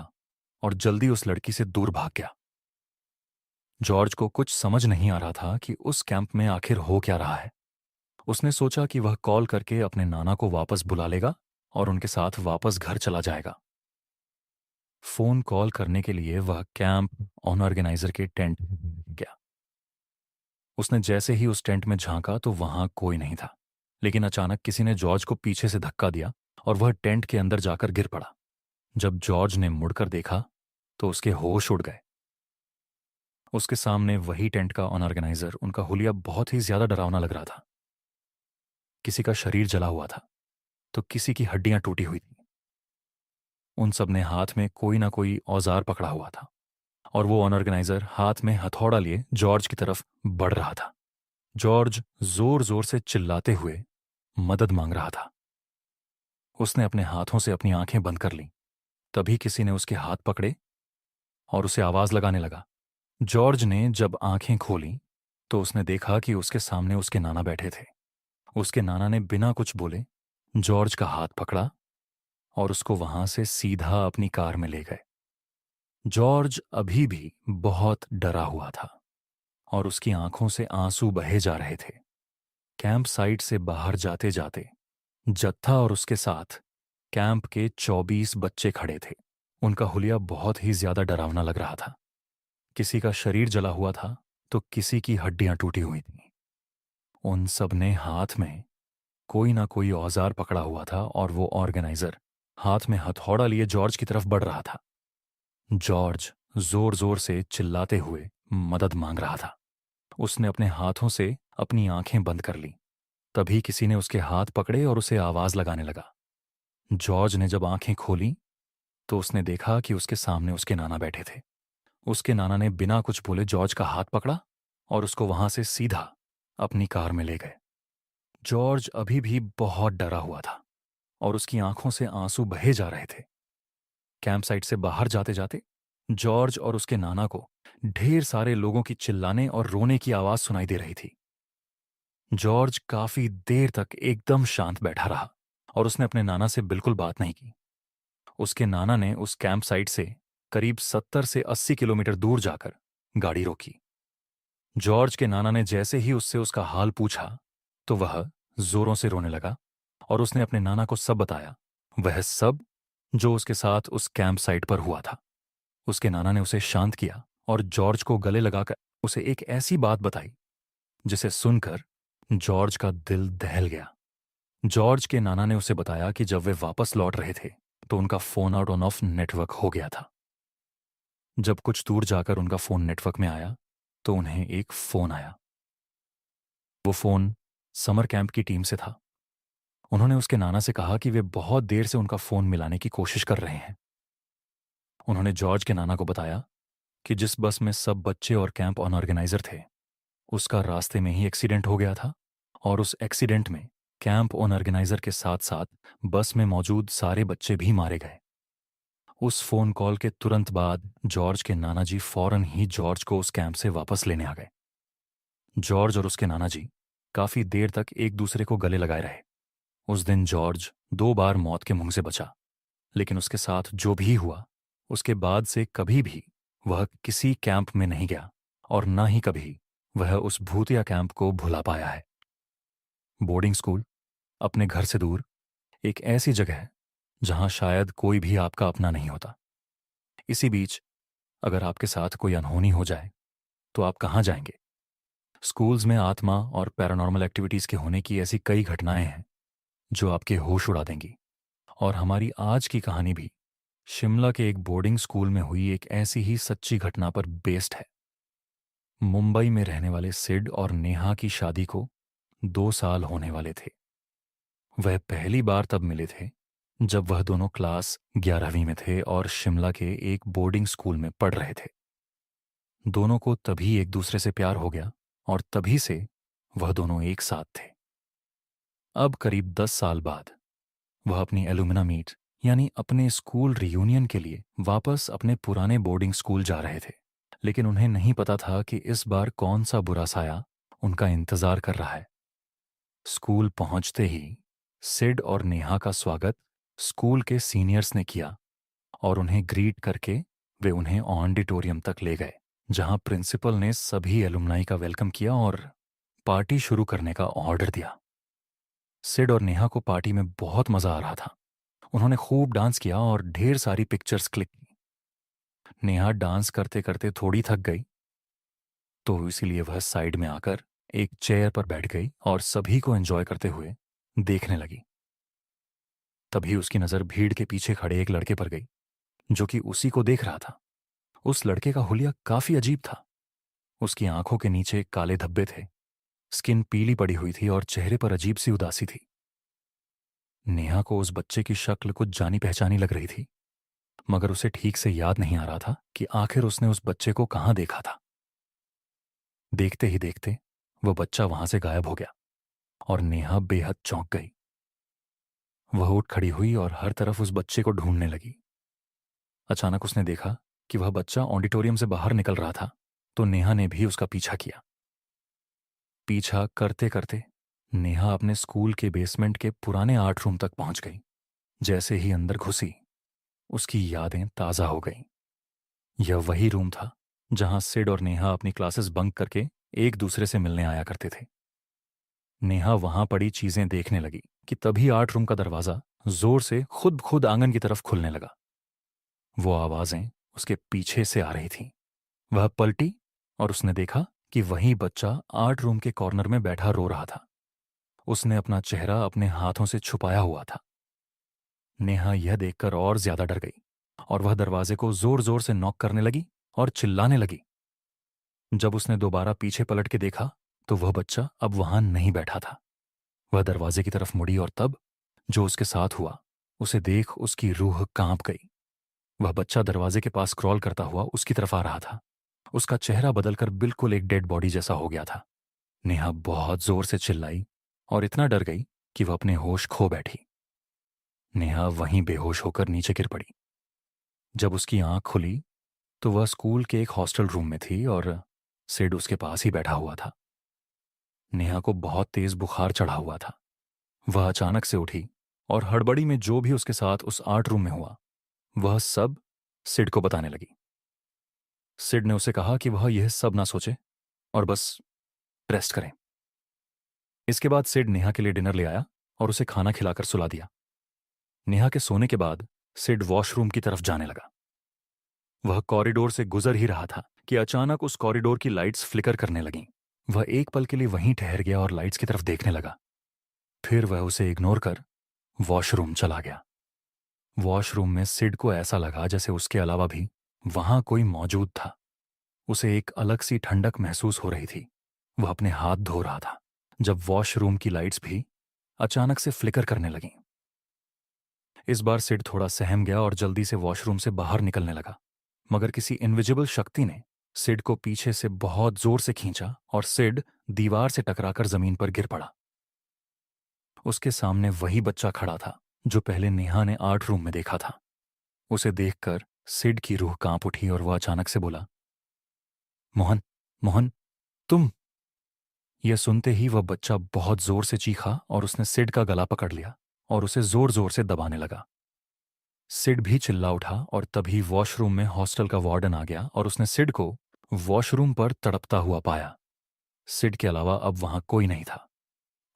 और जल्दी उस लड़की से दूर भाग गया। जॉर्ज को कुछ समझ नहीं आ रहा था कि उस कैंप में आखिर हो क्या रहा है। उसने सोचा कि वह कॉल करके अपने नाना को वापस बुला लेगा और उनके साथ वापस घर चला जाएगा। फोन कॉल करने के लिए वह कैंप ऑर्गेनाइजर के टेंट गया। उसने जैसे ही उस टेंट में झांका तो वहां कोई नहीं था, लेकिन अचानक किसी ने जॉर्ज को पीछे से धक्का दिया और वह टेंट के अंदर जाकर गिर पड़ा। जब जॉर्ज ने मुड़कर देखा तो उसके होश उड़ गए। उसके सामने वही टेंट का ऑर्गेनाइजर, उनका हुलिया बहुत ही ज्यादा डरावना लग रहा था। किसी का शरीर जला हुआ था तो किसी की हड्डियां टूटी हुई थी। उन सब ने हाथ में कोई ना कोई औजार पकड़ा हुआ था और वो ऑर्गेनाइजर हाथ में हथौड़ा लिए जॉर्ज की तरफ बढ़ रहा था। जॉर्ज जोर जोर से चिल्लाते हुए मदद मांग रहा था। उसने अपने हाथों से अपनी आंखें बंद कर लीं। तभी किसी ने उसके हाथ पकड़े और उसे आवाज लगाने लगा। जॉर्ज ने जब आंखें खोली तो उसने देखा कि उसके सामने उसके नाना बैठे थे। उसके नाना ने बिना कुछ बोले जॉर्ज का हाथ पकड़ा और उसको वहां से सीधा अपनी कार में ले गए। जॉर्ज अभी भी बहुत डरा हुआ था और उसकी आंखों से आंसू बहे जा रहे थे। कैंप साइट से बाहर जाते जाते जत्था और उसके साथ कैंप के 24 बच्चे खड़े थे। उनका हुलिया बहुत ही ज्यादा डरावना लग रहा था। किसी का शरीर जला हुआ था तो किसी की हड्डियां टूटी हुई थीं। उन सब ने हाथ में कोई ना कोई औजार पकड़ा हुआ था और वो ऑर्गेनाइजर हाथ में हथौड़ा लिए जॉर्ज की तरफ बढ़ रहा था। जॉर्ज जोर जोर से चिल्लाते हुए मदद मांग रहा था। उसने अपने हाथों से अपनी आंखें बंद कर लीं। तभी किसी ने उसके हाथ पकड़े और उसे आवाज लगाने लगा। जॉर्ज ने जब आंखें खोली तो उसने देखा कि उसके सामने उसके नाना बैठे थे। उसके नाना ने बिना कुछ बोले जॉर्ज का हाथ पकड़ा और उसको वहां से सीधा अपनी कार में ले गए। जॉर्ज अभी भी बहुत डरा हुआ था और उसकी आंखों से आंसू बहे जा रहे थे। कैंप साइट से बाहर जाते जाते जॉर्ज और उसके नाना को ढेर सारे लोगों की चिल्लाने और रोने की आवाज सुनाई दे रही थी। जॉर्ज काफी देर तक एकदम शांत बैठा रहा और उसने अपने नाना से बिल्कुल बात नहीं की। उसके नाना ने उस कैंप साइट से करीब 70 से 80 किलोमीटर दूर जाकर गाड़ी रोकी। जॉर्ज के नाना ने जैसे ही उससे उसका हाल पूछा तो वह जोरों से रोने लगा और उसने अपने नाना को सब बताया, वह सब जो उसके साथ उस कैंप साइट पर हुआ था। उसके नाना ने उसे शांत किया और जॉर्ज को गले लगाकर उसे एक ऐसी बात बताई जिसे सुनकर जॉर्ज का दिल दहल गया। जॉर्ज के नाना ने उसे बताया कि जब वे वापस लौट रहे थे तो उनका phone out on off network हो गया था। जब कुछ दूर जाकर उनका फोन नेटवर्क में आया तो उन्हें एक फोन आया। वो फोन समर कैंप की टीम से था। उन्होंने उसके नाना से कहा कि वे बहुत देर से उनका फोन मिलाने की कोशिश कर रहे हैं। उन्होंने जॉर्ज के नाना को बताया कि जिस बस में सब बच्चे और कैंप ऑर्गेनाइजर थे उसका रास्ते में ही एक्सीडेंट हो गया था और उस एक्सीडेंट में कैंप ऑर्गेनाइजर के साथ साथ बस में मौजूद सारे बच्चे भी मारे गए। उस फोन कॉल के तुरंत बाद जॉर्ज के नाना जी फौरन ही जॉर्ज को उस कैंप से वापस लेने आ गए। जॉर्ज और उसके नाना जी काफी देर तक एक दूसरे को गले लगाए रहे। उस दिन जॉर्ज 2 बार मौत के मुंह से बचा, लेकिन उसके साथ जो भी हुआ उसके बाद से कभी भी वह किसी कैंप में नहीं गया और न ही कभी वह उस भूतिया कैंप को भुला पाया है। बोर्डिंग स्कूल अपने घर से दूर एक ऐसी जगह है जहां शायद कोई भी आपका अपना नहीं होता। इसी बीच अगर आपके साथ कोई अनहोनी हो जाए तो आप कहाँ जाएंगे? स्कूल्स में आत्मा और पैरानॉर्मल एक्टिविटीज के होने की ऐसी कई घटनाएं हैं जो आपके होश उड़ा देंगी। और हमारी आज की कहानी भी शिमला के एक बोर्डिंग स्कूल में हुई एक ऐसी ही सच्ची घटना पर बेस्ड है। मुंबई में रहने वाले सिड और नेहा की शादी को 2 साल होने वाले थे। वह पहली बार तब मिले थे जब वह दोनों क्लास 11वीं में थे और शिमला के एक बोर्डिंग स्कूल में पढ़ रहे थे। दोनों को तभी एक दूसरे से प्यार हो गया और तभी से वह दोनों एक साथ थे। अब करीब 10 साल बाद वह अपनी एलुमिना मीट यानी अपने स्कूल रियूनियन के लिए वापस अपने पुराने बोर्डिंग स्कूल जा रहे थे। लेकिन उन्हें नहीं पता था कि इस बार कौन सा बुरा साया उनका इंतजार कर रहा है। स्कूल पहुंचते ही सिड और नेहा का स्वागत स्कूल के सीनियर्स ने किया और उन्हें ग्रीट करके वे उन्हें ऑडिटोरियम तक ले गए, जहां प्रिंसिपल ने सभी एलुमनाई का वेलकम किया और पार्टी शुरू करने का ऑर्डर दिया। सिड और नेहा को पार्टी में बहुत मजा आ रहा था। उन्होंने खूब डांस किया और ढेर सारी पिक्चर्स क्लिक की। नेहा डांस करते करते थोड़ी थक गई तो इसीलिए वह साइड में आकर एक चेयर पर बैठ गई और सभी को एंजॉय करते हुए देखने लगी। तभी उसकी नजर भीड़ के पीछे खड़े एक लड़के पर गई जो कि उसी को देख रहा था। उस लड़के का हुलिया काफी अजीब था। उसकी आंखों के नीचे काले धब्बे थे, स्किन पीली पड़ी हुई थी और चेहरे पर अजीब सी उदासी थी। नेहा को उस बच्चे की शक्ल कुछ जानी पहचानी लग रही थी, मगर उसे ठीक से याद नहीं आ रहा था कि आखिर उसने उस बच्चे को कहाँ देखा था। देखते ही देखते वह बच्चा वहां से गायब हो गया और नेहा बेहद चौंक गई। वह उठ खड़ी हुई और हर तरफ उस बच्चे को ढूंढने लगी। अचानक उसने देखा कि वह बच्चा ऑडिटोरियम से बाहर निकल रहा था, तो नेहा ने भी उसका पीछा किया। पीछा करते करते नेहा अपने स्कूल के बेसमेंट के पुराने आर्ट रूम तक पहुंच गई। जैसे ही अंदर घुसी उसकी यादें ताजा हो गईं। यह वही रूम था जहां सिड और नेहा अपनी क्लासेस बंक करके एक दूसरे से मिलने आया करते थे। नेहा वहां पड़ी चीजें देखने लगी कि तभी आर्ट रूम का दरवाजा जोर से खुद खुद आंगन की तरफ खुलने लगा। वो आवाजें उसके पीछे से आ रही थीं। वह पलटी और उसने देखा कि वही बच्चा आर्ट रूम के कॉर्नर में बैठा रो रहा था। उसने अपना चेहरा अपने हाथों से छुपाया हुआ था। नेहा यह देखकर और ज्यादा डर गई और वह दरवाजे को जोर जोर से नॉक करने लगी और चिल्लाने लगी। जब उसने दोबारा पीछे पलट के देखा तो वह बच्चा अब वहां नहीं बैठा था। वह दरवाजे की तरफ मुड़ी और तब जो उसके साथ हुआ उसे देख उसकी रूह कांप गई। वह बच्चा दरवाजे के पास क्रॉल करता हुआ उसकी तरफ आ रहा था। उसका चेहरा बदलकर बिल्कुल एक डेड बॉडी जैसा हो गया था। नेहा बहुत जोर से चिल्लाई और इतना डर गई कि वह अपने होश खो बैठी। नेहा वहीं बेहोश होकर नीचे गिर पड़ी। जब उसकी आंख खुली तो वह स्कूल के एक हॉस्टल रूम में थी और सिड उसके पास ही बैठा हुआ था। नेहा को बहुत तेज बुखार चढ़ा हुआ था। वह अचानक से उठी और हड़बड़ी में जो भी उसके साथ उस आर्ट रूम में हुआ वह सब सिड को बताने लगी। सिड ने उसे कहा कि वह यह सब ना सोचे और बस रेस्ट करें। इसके बाद सिड नेहा के लिए डिनर ले आया और उसे खाना खिलाकर सुला दिया। नेहा के सोने के बाद सिड वॉशरूम की तरफ जाने लगा। वह कॉरिडोर से गुजर ही रहा था कि अचानक उस कॉरिडोर की लाइट्स फ्लिकर करने लगीं। वह एक पल के लिए वहीं ठहर गया और लाइट्स की तरफ देखने लगा। फिर वह उसे इग्नोर कर वॉशरूम चला गया। वॉशरूम में सिड को ऐसा लगा जैसे उसके अलावा भी वहां कोई मौजूद था। उसे एक अलग सी ठंडक महसूस हो रही थी। वह अपने हाथ धो रहा था जब वॉशरूम की लाइट्स भी अचानक से फ्लिकर करने लगीं। इस बार सिड थोड़ा सहम गया और जल्दी से वॉशरूम से बाहर निकलने लगा, मगर किसी इनविजिबल शक्ति ने सिड को पीछे से बहुत जोर से खींचा और सिड दीवार से टकराकर जमीन पर गिर पड़ा। उसके सामने वही बच्चा खड़ा था जो पहले नेहा ने आर्ट रूम में देखा था। उसे देखकर सिड की रूह कांप उठी और वह अचानक से बोला, मोहन, मोहन, तुम। यह सुनते ही वह बच्चा बहुत जोर से चीखा और उसने सिड का गला पकड़ लिया और उसे जोर जोर से दबाने लगा। सिड भी चिल्ला उठा और तभी वॉशरूम में हॉस्टल का वार्डन आ गया और उसने सिड को वॉशरूम पर तड़पता हुआ पाया। सिड के अलावा अब वहां कोई नहीं था।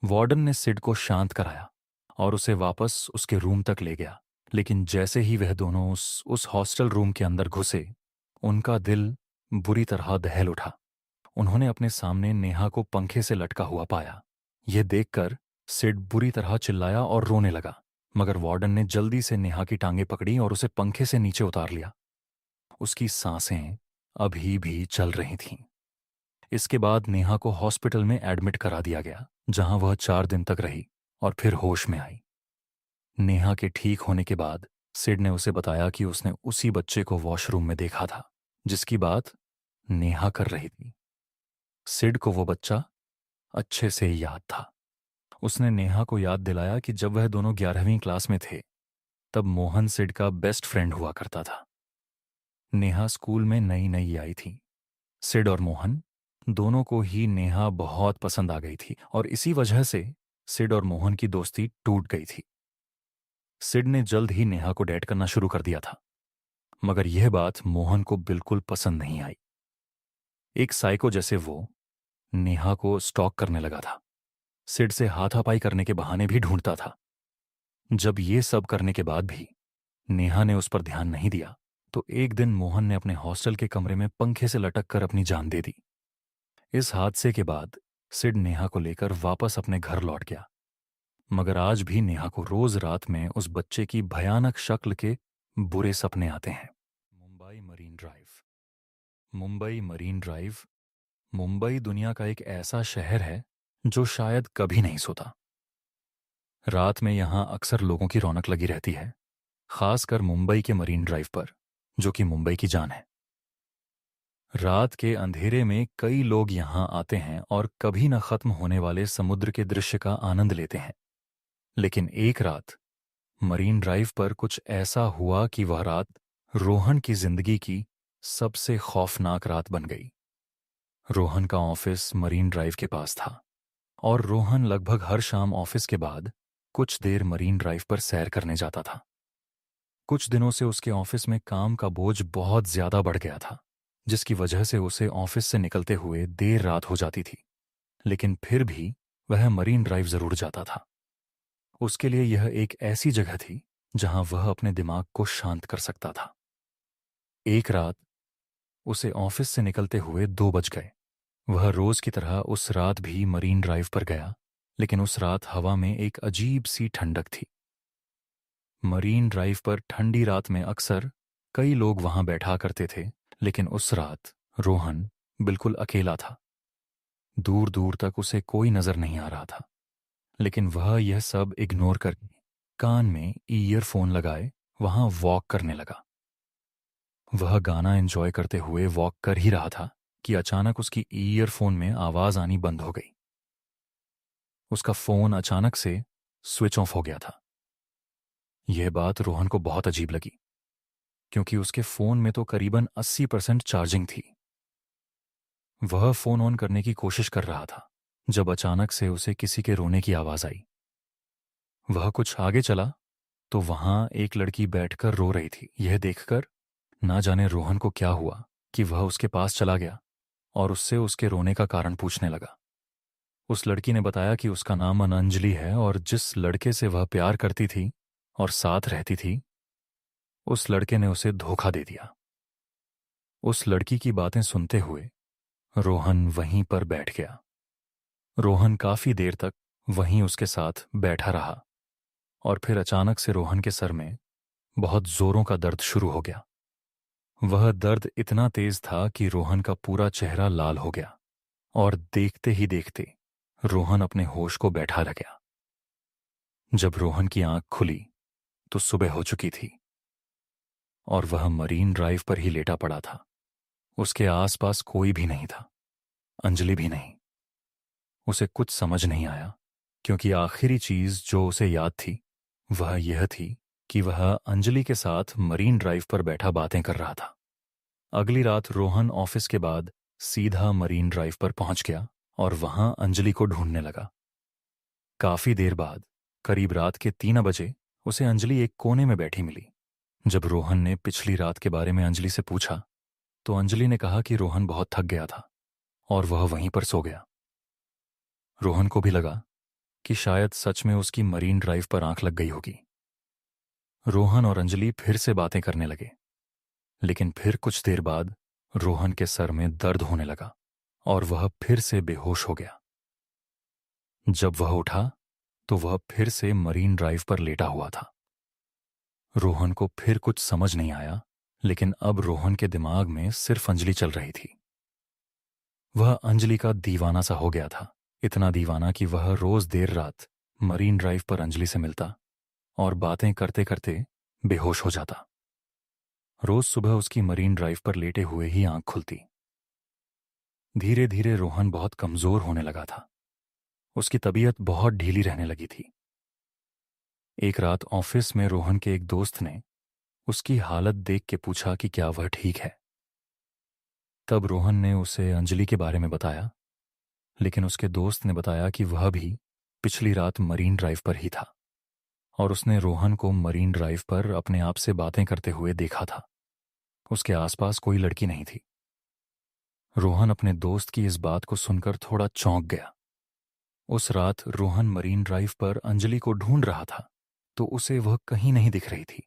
वार्डन ने सिड को शांत कराया और उसे वापस उसके रूम तक ले गया, लेकिन जैसे ही वह दोनों उस हॉस्टल रूम के अंदर घुसे, उनका दिल बुरी तरह दहल उठा। उन्होंने अपने सामने नेहा को पंखे से लटका हुआ पाया। यह देखकर सिड बुरी तरह चिल्लाया और रोने लगा, मगर वार्डन ने जल्दी से नेहा की टांगें पकड़ी और उसे पंखे से नीचे उतार लिया। उसकी सांसें अभी भी चल रही थीं। इसके बाद नेहा को हॉस्पिटल में एडमिट करा दिया गया, जहां वह 4 दिन तक रही और फिर होश में आई। नेहा के ठीक होने के बाद सिड ने उसे बताया कि उसने उसी बच्चे को वॉशरूम में देखा था जिसकी बात नेहा कर रही थी। सिड को वो बच्चा अच्छे से याद था। उसने नेहा को याद दिलाया कि जब वह दोनों 11वीं क्लास में थे, तब मोहन सिड का बेस्ट फ्रेंड हुआ करता था। नेहा स्कूल में नई नई आई थी। सिड और मोहन दोनों को ही नेहा बहुत पसंद आ गई थी और इसी वजह से सिड और मोहन की दोस्ती टूट गई थी। सिड ने जल्द ही नेहा को डेट करना शुरू कर दिया था, मगर यह बात मोहन को बिल्कुल पसंद नहीं आई। एक साइको जैसे वो नेहा को स्टॉक करने लगा था, सिड से हाथापाई करने के बहाने भी ढूंढता था। जब ये सब करने के बाद भी नेहा ने उस पर ध्यान नहीं दिया, तो एक दिन मोहन ने अपने हॉस्टल के कमरे में पंखे से लटक कर अपनी जान दे दी। इस हादसे के बाद सिड नेहा को लेकर वापस अपने घर लौट गया, मगर आज भी नेहा को रोज रात में उस बच्चे की भयानक शक्ल के बुरे सपने आते हैं। Mumbai marine drive. Mumbai marine drive Mumbai दुनिया का एक ऐसा शहर है जो शायद कभी नहीं सोता। रात में यहां अक्सर लोगों की रौनक लगी रहती है, खासकर मुंबई के मरीन ड्राइव पर, जो कि मुंबई की जान है। रात के अंधेरे में कई लोग यहां आते हैं और कभी न खत्म होने वाले समुद्र के दृश्य का आनंद लेते हैं। लेकिन एक रात मरीन ड्राइव पर कुछ ऐसा हुआ कि वह रात रोहन की जिंदगी की सबसे खौफनाक रात बन गई। रोहन का ऑफिस मरीन ड्राइव के पास था और रोहन लगभग हर शाम ऑफिस के बाद कुछ देर मरीन ड्राइव पर सैर करने जाता था। कुछ दिनों से उसके ऑफिस में काम का बोझ बहुत ज्यादा बढ़ गया था, जिसकी वजह से उसे ऑफिस से निकलते हुए देर रात हो जाती थी, लेकिन फिर भी वह मरीन ड्राइव जरूर जाता था। उसके लिए यह एक ऐसी जगह थी जहां वह अपने दिमाग को शांत कर सकता था। एक रात उसे ऑफिस से निकलते हुए 2 बज गए। वह रोज की तरह उस रात भी मरीन ड्राइव पर गया, लेकिन उस रात हवा में एक अजीब सी ठंडक थी। मरीन ड्राइव पर ठंडी रात में अक्सर कई लोग वहां बैठा करते थे, लेकिन उस रात रोहन बिल्कुल अकेला था। दूर दूर तक उसे कोई नजर नहीं आ रहा था, लेकिन वह यह सब इग्नोर करके कान में ईयरफोन लगाए वहां वॉक करने लगा। वह गाना एंजॉय करते हुए वॉक कर ही रहा था कि अचानक उसकी ईयरफोन में आवाज आनी बंद हो गई। उसका फोन अचानक से स्विच ऑफ हो गया था। यह बात रोहन को बहुत अजीब लगी, क्योंकि उसके फोन में तो करीबन 80% चार्जिंग थी। वह फोन ऑन करने की कोशिश कर रहा था जब अचानक से उसे किसी के रोने की आवाज आई। वह कुछ आगे चला तो वहां एक लड़की बैठकर रो रही थी। यह देखकर ना जाने रोहन को क्या हुआ कि वह उसके पास चला गया और उससे उसके रोने का कारण पूछने लगा। उस लड़की ने बताया कि उसका नाम अनंजलि है और जिस लड़के से वह प्यार करती थी और साथ रहती थी, उस लड़के ने उसे धोखा दे दिया। उस लड़की की बातें सुनते हुए रोहन वहीं पर बैठ गया। रोहन काफी देर तक वहीं उसके साथ बैठा रहा और फिर अचानक से रोहन के सर में बहुत जोरों का दर्द शुरू हो गया। वह दर्द इतना तेज था कि रोहन का पूरा चेहरा लाल हो गया और देखते ही देखते रोहन अपने होश को बैठा रह गया। जब रोहन की आंख खुली तो सुबह हो चुकी थी और वह मरीन ड्राइव पर ही लेटा पड़ा था। उसके आसपास कोई भी नहीं था, अंजलि भी नहीं। उसे कुछ समझ नहीं आया क्योंकि आखिरी चीज जो उसे याद थी वह यह थी कि वह अंजलि के साथ मरीन ड्राइव पर बैठा बातें कर रहा था। अगली रात रोहन ऑफिस के बाद सीधा मरीन ड्राइव पर पहुंच गया और वहां अंजलि को ढूंढने लगा। काफी देर बाद करीब रात के 3 बजे उसे अंजलि एक कोने में बैठी मिली। जब रोहन ने पिछली रात के बारे में अंजलि से पूछा तो अंजलि ने कहा कि रोहन बहुत थक गया था और वह वहीं पर सो गया। रोहन को भी लगा कि शायद सच में उसकी मरीन ड्राइव पर आंख लग गई होगी। रोहन और अंजलि फिर से बातें करने लगे, लेकिन फिर कुछ देर बाद रोहन के सर में दर्द होने लगा और वह फिर से बेहोश हो गया। जब वह उठा तो वह फिर से मरीन ड्राइव पर लेटा हुआ था। रोहन को फिर कुछ समझ नहीं आया, लेकिन अब रोहन के दिमाग में सिर्फ अंजलि चल रही थी। वह अंजलि का दीवाना सा हो गया था, इतना दीवाना कि वह रोज देर रात मरीन ड्राइव पर अंजलि से मिलता और बातें करते करते बेहोश हो जाता। रोज सुबह उसकी मरीन ड्राइव पर लेटे हुए ही आंख खुलती। धीरे धीरे रोहन बहुत कमजोर होने लगा था। उसकी तबीयत बहुत ढीली रहने लगी थी। एक रात ऑफिस में रोहन के एक दोस्त ने उसकी हालत देख के पूछा कि क्या वह ठीक है। तब रोहन ने उसे अंजलि के बारे में बताया, लेकिन उसके दोस्त ने बताया कि वह भी पिछली रात मरीन ड्राइव पर ही था और उसने रोहन को मरीन ड्राइव पर अपने आप से बातें करते हुए देखा था। उसके आसपास कोई लड़की नहीं थी। रोहन अपने दोस्त की इस बात को सुनकर थोड़ा चौंक गया। उस रात रोहन मरीन ड्राइव पर अंजलि को ढूंढ रहा था तो उसे वह कहीं नहीं दिख रही थी।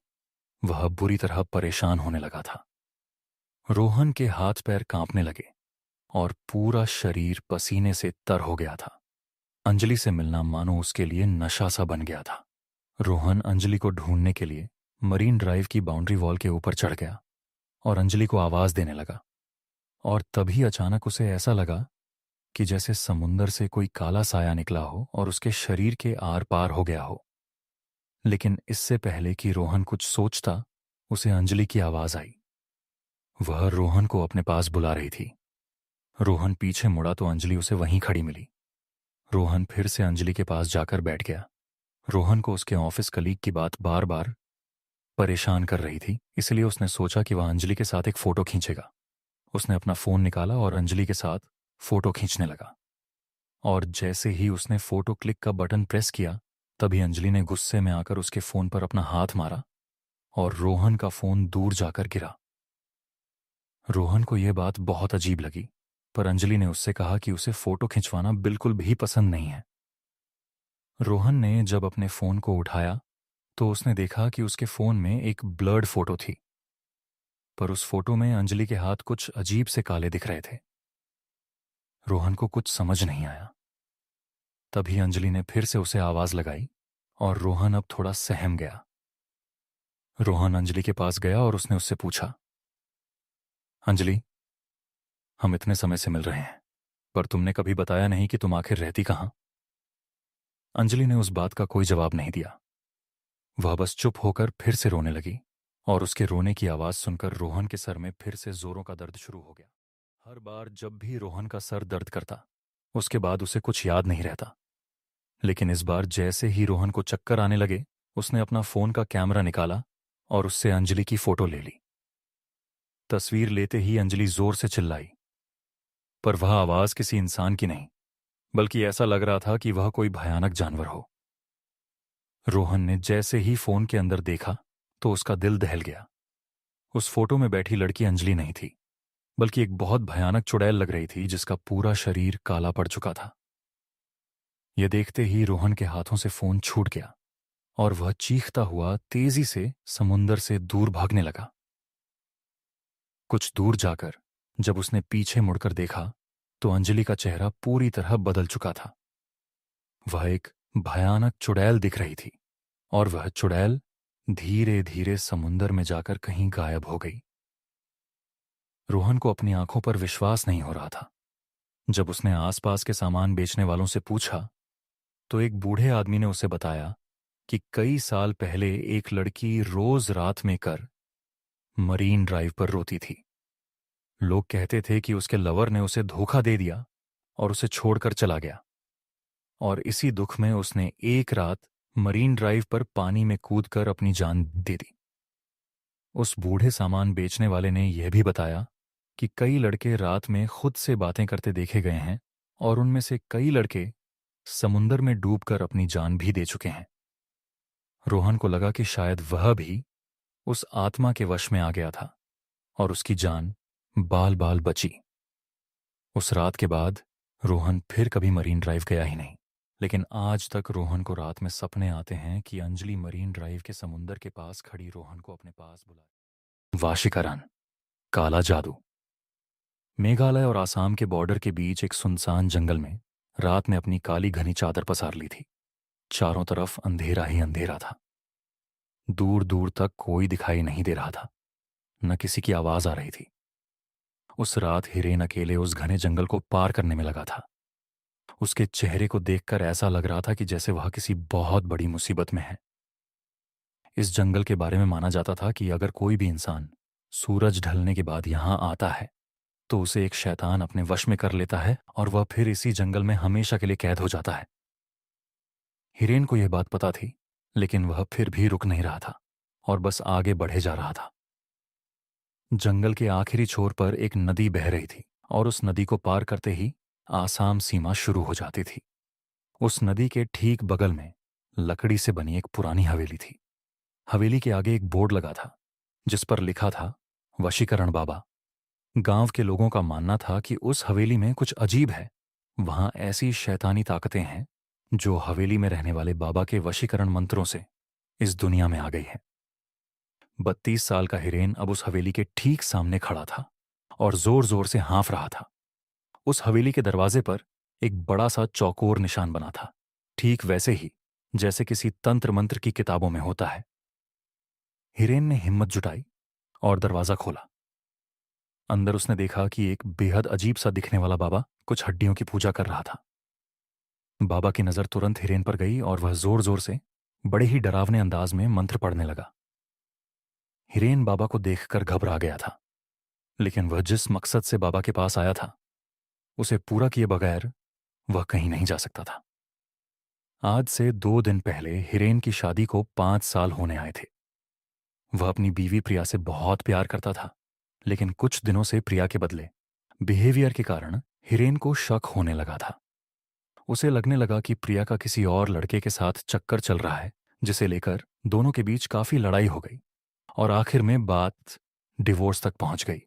वह बुरी तरह परेशान होने लगा था। रोहन के हाथ पैर कांपने लगे और पूरा शरीर पसीने से तर हो गया था। अंजलि से मिलना मानो उसके लिए नशा सा बन गया था। रोहन अंजलि को ढूंढने के लिए मरीन ड्राइव की बाउंड्री वॉल के ऊपर चढ़ गया और अंजलि को आवाज देने लगा। और तभी अचानक उसे ऐसा लगा कि जैसे समुंदर से कोई काला साया निकला हो और उसके शरीर के आर पार हो गया हो। लेकिन इससे पहले कि रोहन कुछ सोचता, उसे अंजलि की आवाज आई। वह रोहन को अपने पास बुला रही थी। रोहन पीछे मुड़ा तो अंजलि उसे वहीं खड़ी मिली। रोहन फिर से अंजलि के पास जाकर बैठ गया। रोहन को उसके ऑफिस कलीग की बात बार बार परेशान कर रही थी, इसलिए उसने सोचा कि वह अंजलि के साथ एक फोटो खींचेगा। उसने अपना फोन निकाला और अंजलि के साथ फोटो खींचने लगा। और जैसे ही उसने फोटो क्लिक का बटन प्रेस किया, तभी अंजलि ने गुस्से में आकर उसके फोन पर अपना हाथ मारा और रोहन का फोन दूर जाकर गिरा। रोहन को यह बात बहुत अजीब लगी, पर अंजलि ने उससे कहा कि उसे फोटो खिंचवाना बिल्कुल भी पसंद नहीं है। रोहन ने जब अपने फोन को उठाया तो उसने देखा कि उसके फोन में एक ब्लर्ड फोटो थी, पर उस फोटो में अंजलि के हाथ कुछ अजीब से काले दिख रहे थे। रोहन को कुछ समझ नहीं आया। तभी अंजलि ने फिर से उसे आवाज लगाई और रोहन अब थोड़ा सहम गया। रोहन अंजलि के पास गया और उसने उससे पूछा, अंजलि, हम इतने समय से मिल रहे हैं, पर तुमने कभी बताया नहीं कि तुम आखिर रहती कहां? अंजलि ने उस बात का कोई जवाब नहीं दिया। वह बस चुप होकर फिर से रोने लगी और उसके रोने की आवाज सुनकर रोहन के सर में फिर से जोरों का दर्द शुरू हो गया। हर बार जब भी रोहन का सर दर्द करता, उसके बाद उसे कुछ याद नहीं रहता। लेकिन इस बार जैसे ही रोहन को चक्कर आने लगे, उसने अपना फोन का कैमरा निकाला और उससे अंजलि की फोटो ले ली। तस्वीर लेते ही अंजलि जोर से चिल्लाई, पर वह आवाज किसी इंसान की नहीं, बल्कि ऐसा लग रहा था कि वह कोई भयानक जानवर हो। रोहन ने जैसे ही फोन के अंदर देखा तो उसका दिल दहल गया। उस फोटो में बैठी लड़की अंजलि नहीं थी, बल्कि एक बहुत भयानक चुड़ैल लग रही थी जिसका पूरा शरीर काला पड़ चुका था। यह देखते ही रोहन के हाथों से फोन छूट गया और वह चीखता हुआ तेजी से समुंदर से दूर भागने लगा। कुछ दूर जाकर जब उसने पीछे मुड़कर देखा तो अंजलि का चेहरा पूरी तरह बदल चुका था। वह एक भयानक चुड़ैल दिख रही थी और वह चुड़ैल धीरे धीरे समुंदर में जाकर कहीं गायब हो गई। रोहन को अपनी आंखों पर विश्वास नहीं हो रहा था। जब उसने आसपास के सामान बेचने वालों से पूछा तो एक बूढ़े आदमी ने उसे बताया कि कई साल पहले एक लड़की रोज रात में कर मरीन ड्राइव पर रोती थी। लोग कहते थे कि उसके लवर ने उसे धोखा दे दिया और उसे छोड़कर चला गया, और इसी दुख में उसने एक रात मरीन ड्राइव पर पानी में कूदकर अपनी जान दे दी। उस बूढ़े सामान बेचने वाले ने यह भी बताया कि कई लड़के रात में खुद से बातें करते देखे गए हैं और उनमें से कई लड़के समुंदर में डूबकर अपनी जान भी दे चुके हैं। रोहन को लगा कि शायद वह भी उस आत्मा के वश में आ गया था और उसकी जान बाल बाल बची। उस रात के बाद रोहन फिर कभी मरीन ड्राइव गया ही नहीं, लेकिन आज तक रोहन को रात में सपने आते हैं कि अंजलि मरीन ड्राइव के समुंदर के पास खड़ी रोहन को अपने पास बुला। वाशिकरण, काला जादू। मेघालय और आसाम के बॉर्डर के बीच एक सुनसान जंगल में रात ने अपनी काली घनी चादर पसार ली थी। चारों तरफ अंधेरा ही अंधेरा था। दूर दूर तक कोई दिखाई नहीं दे रहा था, न किसी की आवाज आ रही थी। उस रात हिरेन अकेले उस घने जंगल को पार करने में लगा था। उसके चेहरे को देखकर ऐसा लग रहा था कि जैसे वह किसी बहुत बड़ी मुसीबत में है। इस जंगल के बारे में माना जाता था कि अगर कोई भी इंसान सूरज ढलने के बाद यहां आता है तो उसे एक शैतान अपने वश में कर लेता है और वह फिर इसी जंगल में हमेशा के लिए कैद हो जाता है। हिरेन को यह बात पता थी, लेकिन वह फिर भी रुक नहीं रहा था और बस आगे बढ़े जा रहा था। जंगल के आखिरी छोर पर एक नदी बह रही थी और उस नदी को पार करते ही आसाम सीमा शुरू हो जाती थी। उस नदी के ठीक बगल में लकड़ी से बनी एक पुरानी हवेली थी। हवेली के आगे एक बोर्ड लगा था जिस पर लिखा था वशीकरण बाबा। गांव के लोगों का मानना था कि उस हवेली में कुछ अजीब है। वहां ऐसी शैतानी ताकतें हैं जो हवेली में रहने वाले बाबा के वशीकरण मंत्रों से इस दुनिया में आ गई है। 32 साल का हिरेन अब उस हवेली के ठीक सामने खड़ा था और जोर जोर से हाँफ रहा था। उस हवेली के दरवाजे पर एक बड़ा सा चौकोर निशान बना था, ठीक वैसे ही जैसे किसी तंत्र मंत्र की किताबों में होता है। हिरेन ने हिम्मत जुटाई और दरवाजा खोला। अंदर उसने देखा कि एक बेहद अजीब सा दिखने वाला बाबा कुछ हड्डियों की पूजा कर रहा था। बाबा की नजर तुरंत हिरेन पर गई और वह जोर जोर से बड़े ही डरावने अंदाज में मंत्र पढ़ने लगा। हिरेन बाबा को देखकर घबरा गया था, लेकिन वह जिस मकसद से बाबा के पास आया था उसे पूरा किए बगैर वह कहीं नहीं जा सकता था। आज से 2 दिन पहले हिरेन की शादी को 5 साल होने आए थे। वह अपनी बीवी प्रिया से बहुत प्यार करता था, लेकिन कुछ दिनों से प्रिया के बदले बिहेवियर के कारण हिरेन को शक होने लगा था। उसे लगने लगा कि प्रिया का किसी और लड़के के साथ चक्कर चल रहा है, जिसे लेकर दोनों के बीच काफी लड़ाई हो गई और आखिर में बात डिवोर्स तक पहुंच गई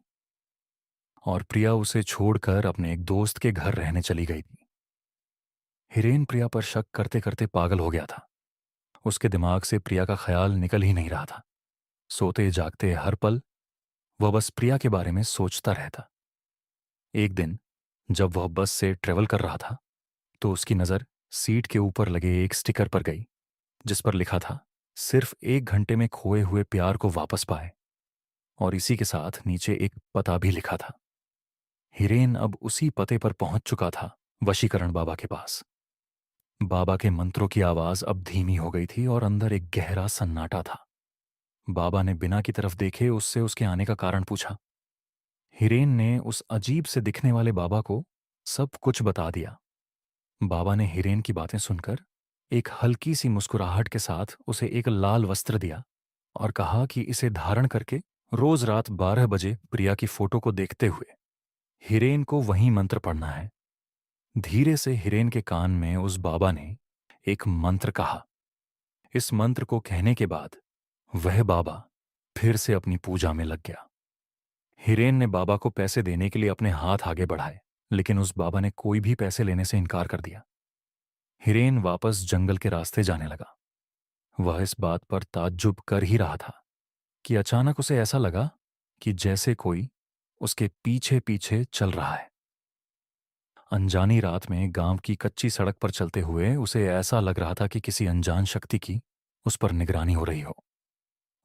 और प्रिया उसे छोड़कर अपने एक दोस्त के घर रहने चली गई थी। हिरेन प्रिया पर शक करते करते पागल हो गया था। उसके दिमाग से प्रिया का ख्याल निकल ही नहीं रहा था। सोते जागते हर पल वह बस प्रिया के बारे में सोचता रहता। एक दिन जब वह बस से ट्रेवल कर रहा था तो उसकी नज़र सीट के ऊपर लगे एक स्टिकर पर गई जिस पर लिखा था, सिर्फ 1 घंटे में खोए हुए प्यार को वापस पाए, और इसी के साथ नीचे एक पता भी लिखा था। हिरेन अब उसी पते पर पहुंच चुका था, वशीकरण बाबा के पास। बाबा के मंत्रों की आवाज अब धीमी हो गई थी और अंदर एक गहरा सन्नाटा था। बाबा ने बिना की तरफ देखे उससे उसके आने का कारण पूछा। हिरेन ने उस अजीब से दिखने वाले बाबा को सब कुछ बता दिया। बाबा ने हिरेन की बातें सुनकर एक हल्की सी मुस्कुराहट के साथ उसे एक लाल वस्त्र दिया और कहा कि इसे धारण करके रोज रात 12 बजे प्रिया की फोटो को देखते हुए हिरेन को वही मंत्र पढ़ना है। धीरे से हिरेन के कान में उस बाबा ने एक मंत्र कहा। इस मंत्र को कहने के बाद वह बाबा फिर से अपनी पूजा में लग गया। हिरेन ने बाबा को पैसे देने के लिए अपने हाथ आगे बढ़ाए, लेकिन उस बाबा ने कोई भी पैसे लेने से इनकार कर दिया। हिरेन वापस जंगल के रास्ते जाने लगा। वह इस बात पर ताज्जुब कर ही रहा था कि अचानक उसे ऐसा लगा कि जैसे कोई उसके पीछे पीछे चल रहा है। अनजानी रात में गांव की कच्ची सड़क पर चलते हुए उसे ऐसा लग रहा था कि किसी अनजान शक्ति की उस पर निगरानी हो रही हो।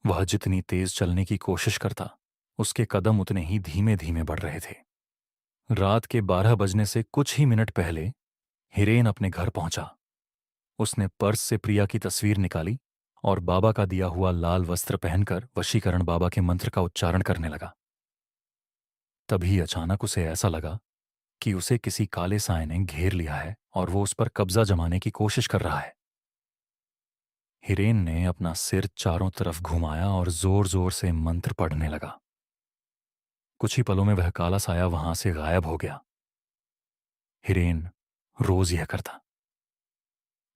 वह जितनी तेज चलने की कोशिश करता, उसके कदम उतने ही धीमे धीमे बढ़ रहे थे। रात के 12 बजने से कुछ ही मिनट पहले हिरेन अपने घर पहुंचा। उसने पर्स से प्रिया की तस्वीर निकाली और बाबा का दिया हुआ लाल वस्त्र पहनकर वशीकरण बाबा के मंत्र का उच्चारण करने लगा। तभी अचानक उसे ऐसा लगा कि उसे किसी काले साए ने घेर लिया है और वो उस पर कब्जा जमाने की कोशिश कर रहा है। हिरेन ने अपना सिर चारों तरफ घुमाया और जोर जोर से मंत्र पढ़ने लगा। कुछ ही पलों में वह काला साया वहां से गायब हो गया। हिरेन रोज यह करता।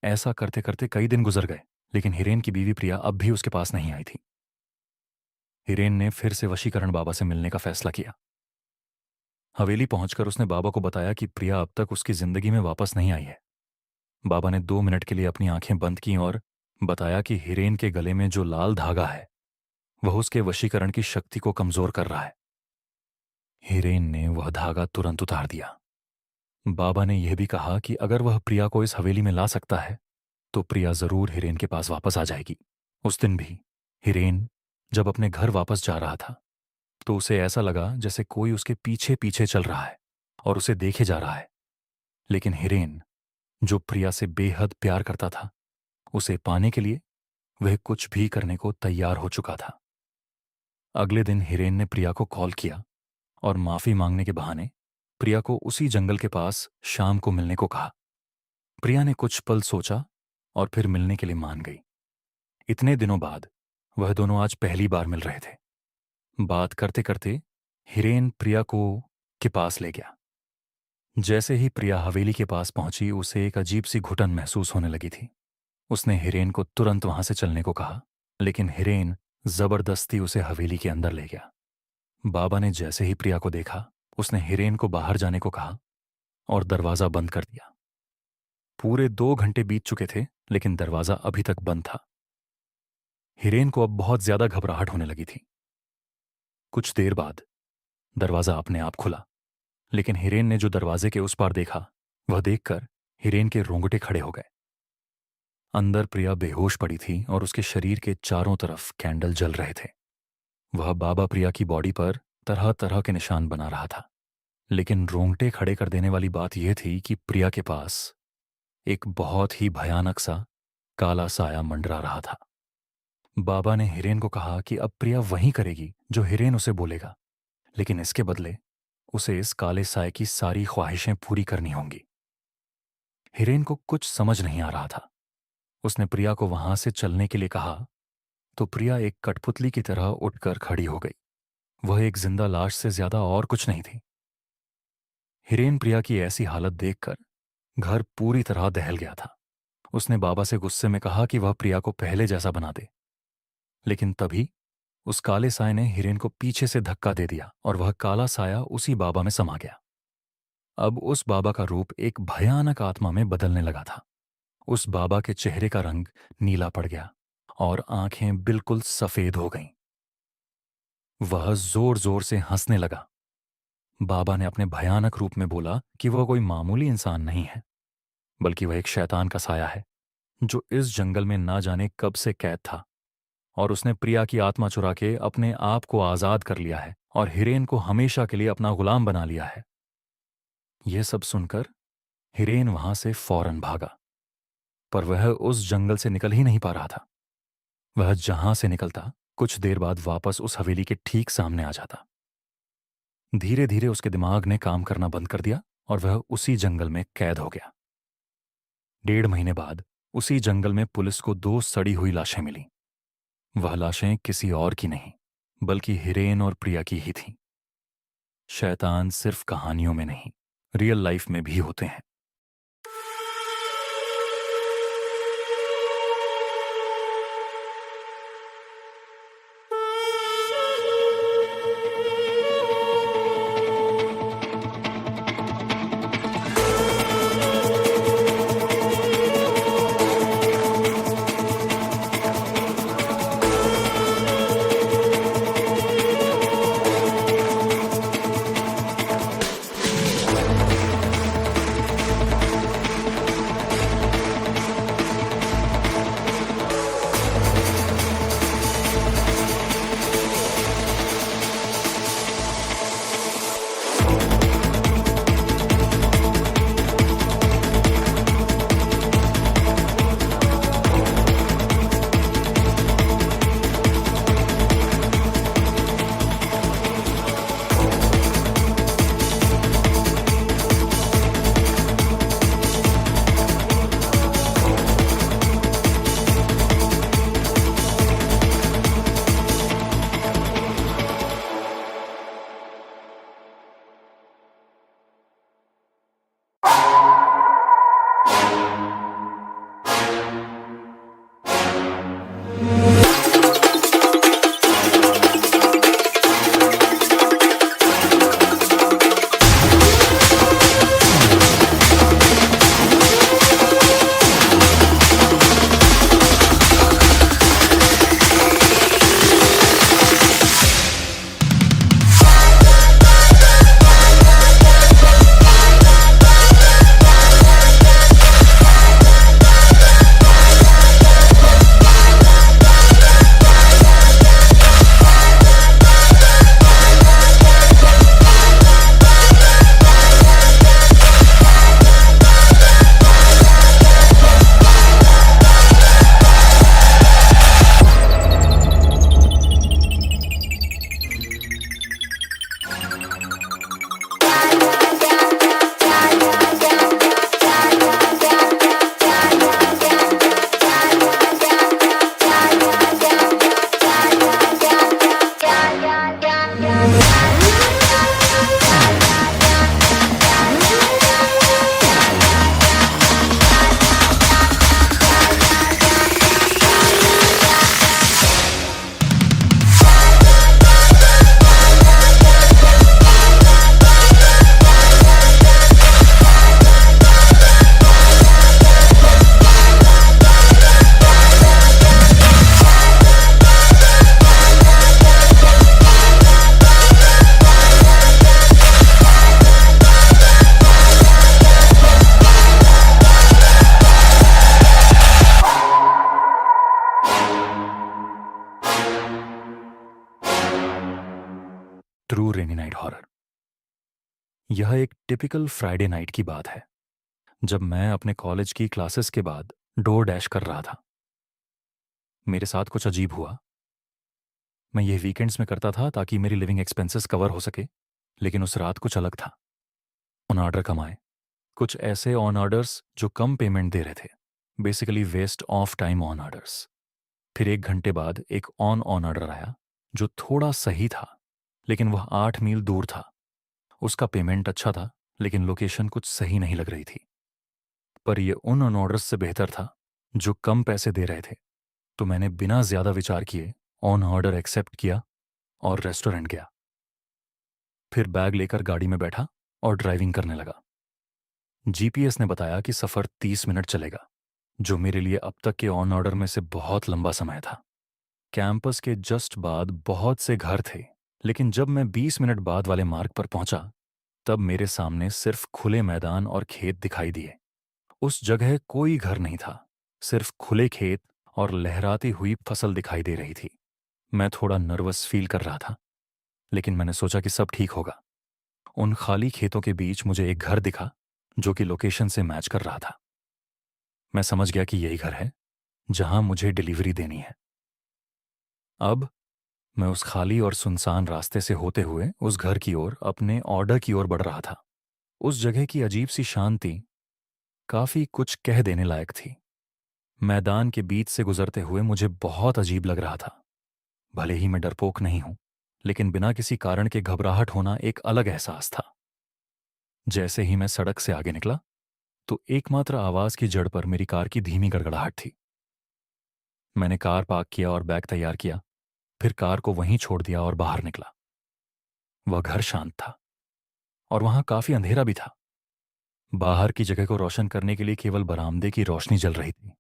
ऐसा करते करते कई दिन गुजर गए, लेकिन हिरेन की बीवी प्रिया अब भी उसके पास नहीं आई थी। हिरेन ने फिर से वशीकरण बाबा से मिलने का फैसला किया। हवेली पहुंचकर उसने बाबा को बताया कि प्रिया अब तक उसकी जिंदगी में वापस नहीं आई है। बाबा ने 2 मिनट के लिए अपनी आंखें बंद की और बताया कि हिरेन के गले में जो लाल धागा है वह उसके वशीकरण की शक्ति को कमजोर कर रहा है। हिरेन ने वह धागा तुरंत उतार दिया। बाबा ने यह भी कहा कि अगर वह प्रिया को इस हवेली में ला सकता है तो प्रिया जरूर हिरेन के पास वापस आ जाएगी। उस दिन भी हिरेन जब अपने घर वापस जा रहा था तो उसे ऐसा लगा जैसे कोई उसके पीछे पीछे चल रहा है और उसे देखे जा रहा है। लेकिन हिरेन, जो प्रिया से बेहद प्यार करता था, उसे पाने के लिए वह कुछ भी करने को तैयार हो चुका था। अगले दिन हिरेन ने प्रिया को कॉल किया और माफी मांगने के बहाने प्रिया को उसी जंगल के पास शाम को मिलने को कहा। प्रिया ने कुछ पल सोचा और फिर मिलने के लिए मान गई। इतने दिनों बाद वह दोनों आज पहली बार मिल रहे थे। बात करते करते हिरेन प्रिया को के पास ले गया। जैसे ही प्रिया हवेली के पास पहुंची उसे एक अजीब सी घुटन महसूस होने लगी थी। उसने हिरेन को तुरंत वहां से चलने को कहा, लेकिन हिरेन जबरदस्ती उसे हवेली के अंदर ले गया। बाबा ने जैसे ही प्रिया को देखा उसने हिरेन को बाहर जाने को कहा और दरवाजा बंद कर दिया। पूरे 2 घंटे बीत चुके थे, लेकिन दरवाजा अभी तक बंद था। हिरेन को अब बहुत ज्यादा घबराहट होने लगी थी। कुछ देर बाद दरवाजा अपने आप खुला, लेकिन हिरेन ने जो दरवाजे के उस पार देखा वह देखकर हिरेन के रोंगटे खड़े हो गए। अंदर प्रिया बेहोश पड़ी थी और उसके शरीर के चारों तरफ कैंडल जल रहे थे। वह बाबा प्रिया की बॉडी पर तरह तरह के निशान बना रहा था, लेकिन रोंगटे खड़े कर देने वाली बात यह थी कि प्रिया के पास एक बहुत ही भयानक सा काला साया मंडरा रहा था। बाबा ने हिरेन को कहा कि अब प्रिया वही करेगी जो हिरेन उसे बोलेगा, लेकिन इसके बदले उसे इस काले साए की सारी ख्वाहिशें पूरी करनी होंगी। हिरेन को कुछ समझ नहीं आ रहा था। उसने प्रिया को वहां से चलने के लिए कहा तो प्रिया एक कठपुतली की तरह उठकर खड़ी हो गई। वह एक जिंदा लाश से ज्यादा और कुछ नहीं थी। हिरेन प्रिया की ऐसी हालत देखकर घर पूरी तरह दहल गया था। उसने बाबा से गुस्से में कहा कि वह प्रिया को पहले जैसा बना दे, लेकिन तभी उस काले साए ने हिरेन को पीछे से धक्का दे दिया और वह काला साया उसी बाबा में समा गया। अब उस बाबा का रूप एक भयानक आत्मा में बदलने लगा था। उस बाबा के चेहरे का रंग नीला पड़ गया और आंखें बिल्कुल सफेद हो गईं। वह जोर जोर से हंसने लगा। बाबा ने अपने भयानक रूप में बोला कि वह कोई मामूली इंसान नहीं है, बल्कि वह एक शैतान का साया है जो इस जंगल में ना जाने कब से कैद था और उसने प्रिया की आत्मा चुरा के अपने आप को आजाद कर लिया है और हिरेन को हमेशा के लिए अपना गुलाम बना लिया है। यह सब सुनकर हिरेन वहां से फौरन भागा, पर वह उस जंगल से निकल ही नहीं पा रहा था। वह जहां से निकलता कुछ देर बाद वापस उस हवेली के ठीक सामने आ जाता। धीरे धीरे उसके दिमाग ने काम करना बंद कर दिया और वह उसी जंगल में कैद हो गया। 1.5 महीने बाद उसी जंगल में पुलिस को 2 सड़ी हुई लाशें मिली। वह लाशें किसी और की नहीं बल्कि हिरेन और प्रिया की ही थीं। शैतान सिर्फ कहानियों में नहीं, रियल लाइफ में भी होते हैं। True rainy night horror. यह एक टिपिकल फ्राइडे नाइट की बात है, जब मैं अपने कॉलेज की क्लासेस के बाद डोर डैश कर रहा था। मेरे साथ कुछ अजीब हुआ। मैं ये वीकेंड्स में करता था ताकि मेरी लिविंग एक्सपेंसेस कवर हो सके, लेकिन उस रात कुछ अलग था। ऑन ऑर्डर कम आए, कुछ ऐसे ऑन ऑर्डर्स जो कम पेमेंट दे रहे थे, basically waste of time on orders. फिर 1 घंटे बाद एक ऑन ऑन ऑर्डर आया जो थोड़ा सही था, लेकिन वह 8 मील दूर था। उसका पेमेंट अच्छा था, लेकिन लोकेशन कुछ सही नहीं लग रही थी। पर यह उन ऑन ऑर्डर्स से बेहतर था जो कम पैसे दे रहे थे। तो मैंने बिना ज्यादा विचार किए ऑन ऑर्डर एक्सेप्ट किया और रेस्टोरेंट गया। फिर बैग लेकर गाड़ी में बैठा और ड्राइविंग करने लगा। जीपीएस ने बताया कि सफर 30 मिनट चलेगा, जो मेरे लिए अब तक के ऑन ऑर्डर में से बहुत लंबा समय था। कैंपस के जस्ट बाद बहुत से घर थे, लेकिन जब मैं 20 मिनट बाद वाले मार्ग पर पहुंचा, तब मेरे सामने सिर्फ खुले मैदान और खेत दिखाई दिए। उस जगह कोई घर नहीं था, सिर्फ खुले खेत और लहराती हुई फसल दिखाई दे रही थी। मैं थोड़ा नर्वस फील कर रहा था, लेकिन मैंने सोचा कि सब ठीक होगा। उन खाली खेतों के बीच मुझे एक घर दिखा जो कि लोकेशन से मैच कर रहा था। मैं समझ गया कि यही घर है जहां मुझे डिलीवरी देनी है। अब मैं उस खाली और सुनसान रास्ते से होते हुए उस घर की ओर, अपने ऑर्डर की ओर बढ़ रहा था। उस जगह की अजीब सी शांति काफी कुछ कह देने लायक थी। मैदान के बीच से गुजरते हुए मुझे बहुत अजीब लग रहा था। भले ही मैं डरपोक नहीं हूं, लेकिन बिना किसी कारण के घबराहट होना एक अलग एहसास था। जैसे ही मैं सड़क से आगे निकला, तो एकमात्र आवाज की जड़ पर मेरी कार की धीमी गड़गड़ाहट थी। मैंने कार पार्क किया और बैग तैयार किया, फिर कार को वहीं छोड़ दिया और बाहर निकला। वह घर शांत था और वहां काफी अंधेरा भी था। बाहर की जगह को रोशन करने के लिए केवल बरामदे की रोशनी जल रही थी।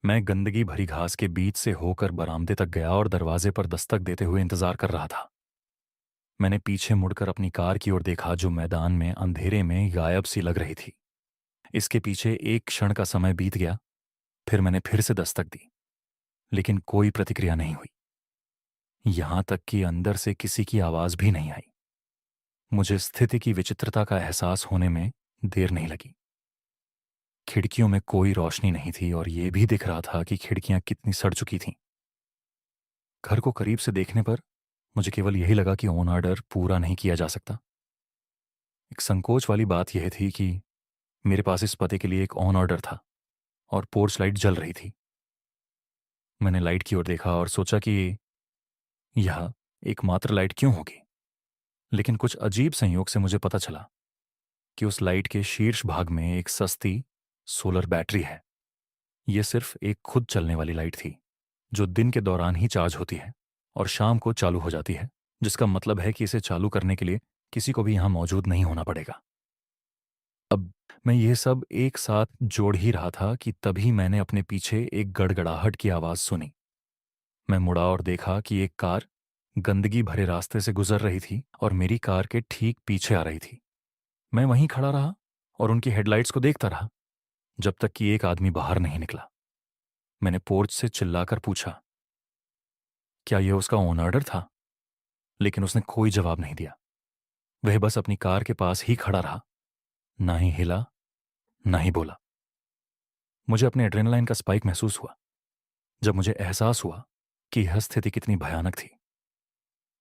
मैं गंदगी भरी घास के बीच से होकर बरामदे तक गया और दरवाजे पर दस्तक देते हुए इंतजार कर रहा था। मैंने पीछे मुड़कर अपनी कार की ओर देखा, जो मैदान में अंधेरे में गायब सी लग रही थी। इसके पीछे एक क्षण का समय बीत गया। फिर मैंने फिर से दस्तक दी, लेकिन कोई प्रतिक्रिया नहीं हुई। यहां तक कि अंदर से किसी की आवाज भी नहीं आई। मुझे स्थिति की विचित्रता का एहसास होने में देर नहीं लगी। खिड़कियों में कोई रोशनी नहीं थी और यह भी दिख रहा था कि खिड़कियां कितनी सड़ चुकी थीं। घर को करीब से देखने पर मुझे केवल यही लगा कि ऑन ऑर्डर पूरा नहीं किया जा सकता। एक संकोच वाली बात यह थी कि मेरे पास इस पते के लिए एक ऑन ऑर्डर था और पोर्च लाइट जल रही थी। मैंने लाइट की ओर देखा और सोचा कि यह एकमात्र लाइट क्यों होगी। लेकिन कुछ अजीब संयोग से मुझे पता चला कि उस लाइट के शीर्ष भाग में एक सस्ती सोलर बैटरी है। यह सिर्फ एक खुद चलने वाली लाइट थी, जो दिन के दौरान ही चार्ज होती है और शाम को चालू हो जाती है, जिसका मतलब है कि इसे चालू करने के लिए किसी को भी यहां मौजूद नहीं होना पड़ेगा। अब मैं यह सब एक साथ जोड़ ही रहा था कि तभी मैंने अपने पीछे एक गड़गड़ाहट की आवाज सुनी। मैं मुड़ा और देखा कि एक कार गंदगी भरे रास्ते से गुजर रही थी और मेरी कार के ठीक पीछे आ रही थी। मैं वहीं खड़ा रहा और उनकी हेडलाइट्स को देखता रहा, जब तक कि एक आदमी बाहर नहीं निकला। मैंने पोर्च से चिल्लाकर पूछा, क्या यह उसका ओन ऑर्डर था? लेकिन उसने कोई जवाब नहीं दिया। वह बस अपनी कार के पास ही खड़ा रहा, ना ही हिला, ना ही बोला। मुझे अपने एड्रेनलाइन का स्पाइक महसूस हुआ जब मुझे एहसास हुआ कि यह स्थिति कितनी भयानक थी।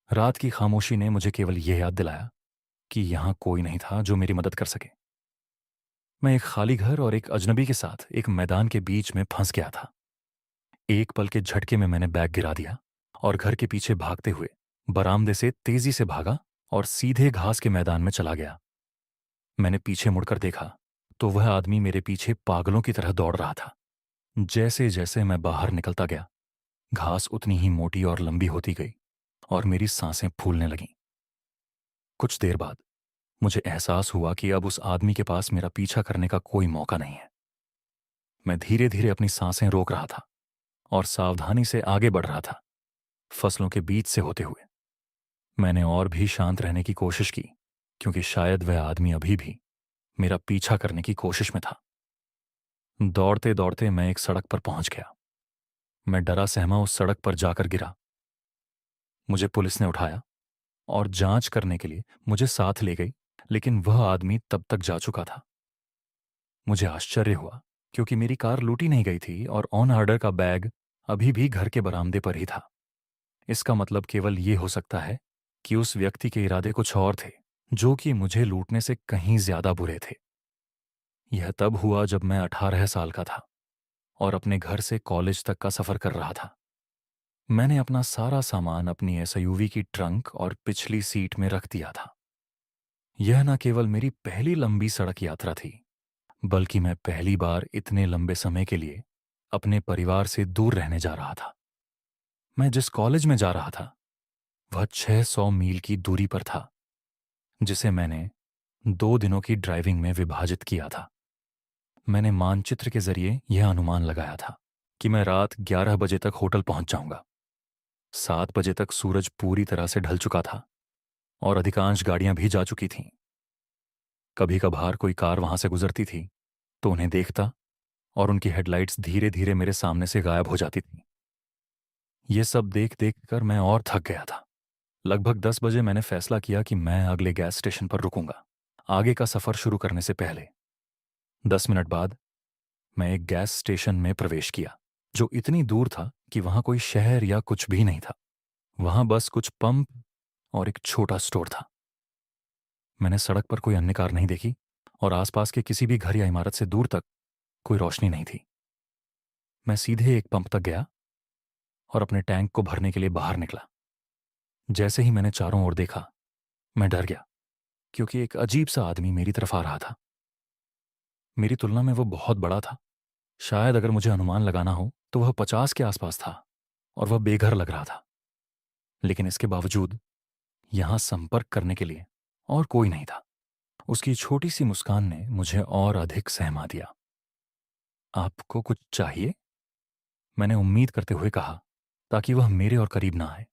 रात की खामोशी ने मुझे केवल यह याद दिलाया कि यहां कोई नहीं था जो मेरी मदद कर सके। मैं एक खाली घर और एक अजनबी के साथ एक मैदान के बीच में फंस गया था। एक पल के झटके में मैंने बैग गिरा दिया और घर के पीछे भागते हुए बरामदे से तेजी से भागा और सीधे घास के मैदान में चला गया। मैंने पीछे मुड़कर देखा तो वह आदमी मेरे पीछे पागलों की तरह दौड़ रहा था। जैसे जैसे मैं बाहर निकलता गया, घास उतनी ही मोटी और लंबी होती गई और मेरी सांसें फूलने लगीं। कुछ देर बाद मुझे एहसास हुआ कि अब उस आदमी के पास मेरा पीछा करने का कोई मौका नहीं है। मैं धीरे धीरे अपनी सांसें रोक रहा था और सावधानी से आगे बढ़ रहा था, फसलों के बीच से होते हुए। मैंने और भी शांत रहने की कोशिश की, क्योंकि शायद वह आदमी अभी भी मेरा पीछा करने की कोशिश में था। दौड़ते दौड़ते मैं एक सड़क पर पहुंच गया। मैं डरा सहमा उस सड़क पर जाकर गिरा। मुझे पुलिस ने उठाया और जांच करने के लिए मुझे साथ ले गई, लेकिन वह आदमी तब तक जा चुका था। मुझे आश्चर्य हुआ, क्योंकि मेरी कार लूटी नहीं गई थी और ऑन ऑर्डर का बैग अभी भी घर के बरामदे पर ही था। इसका मतलब केवल ये हो सकता है कि उस व्यक्ति के इरादे कुछ और थे, जो कि मुझे लूटने से कहीं ज्यादा बुरे थे। यह तब हुआ जब मैं 18 साल का था और अपने घर से कॉलेज तक का सफर कर रहा था। मैंने अपना सारा सामान अपनी एसयूवी की ट्रंक और पिछली सीट में रख दिया था। यह न केवल मेरी पहली लंबी सड़क यात्रा थी, बल्कि मैं पहली बार इतने लंबे समय के लिए अपने परिवार से दूर रहने जा रहा था। मैं जिस कॉलेज में जा रहा था वह 600 मील की दूरी पर था, जिसे मैंने 2 दिनों की ड्राइविंग में विभाजित किया था। मैंने मानचित्र के जरिए यह अनुमान लगाया था कि मैं रात 11 बजे तक होटल पहुंच जाऊंगा। 7 बजे तक सूरज पूरी तरह से ढल चुका था और अधिकांश गाड़ियां भी जा चुकी थीं। कभी कभार कोई कार वहां से गुजरती थी तो उन्हें देखता और उनकी हेडलाइट्स धीरे धीरे मेरे सामने से गायब हो जाती थी। ये सब देख देख कर मैं और थक गया था। लगभग 10 बजे मैंने फैसला किया कि मैं अगले गैस स्टेशन पर रुकूंगा, आगे का सफर शुरू करने से पहले। 10 मिनट बाद मैं एक गैस स्टेशन में प्रवेश किया, जो इतनी दूर था कि वहां कोई शहर या कुछ भी नहीं था। वहां बस कुछ पंप और एक छोटा स्टोर था। मैंने सड़क पर कोई अन्य कार नहीं देखी और आसपास के किसी भी घर या इमारत से दूर तक कोई रोशनी नहीं थी। मैं सीधे एक पंप तक गया और अपने टैंक को भरने के लिए बाहर निकला। जैसे ही मैंने चारों ओर देखा, मैं डर गया, क्योंकि एक अजीब सा आदमी मेरी तरफ आ रहा था। मेरी तुलना में वो बहुत बड़ा था। शायद अगर मुझे अनुमान लगाना हो तो वह 50 के आसपास था और वह बेघर लग रहा था। लेकिन इसके बावजूद यहां संपर्क करने के लिए और कोई नहीं था। उसकी छोटी सी मुस्कान ने मुझे और अधिक सहमा दिया। आपको कुछ चाहिए? मैंने उम्मीद करते हुए कहा, ताकि वह मेरे और करीब ना आए।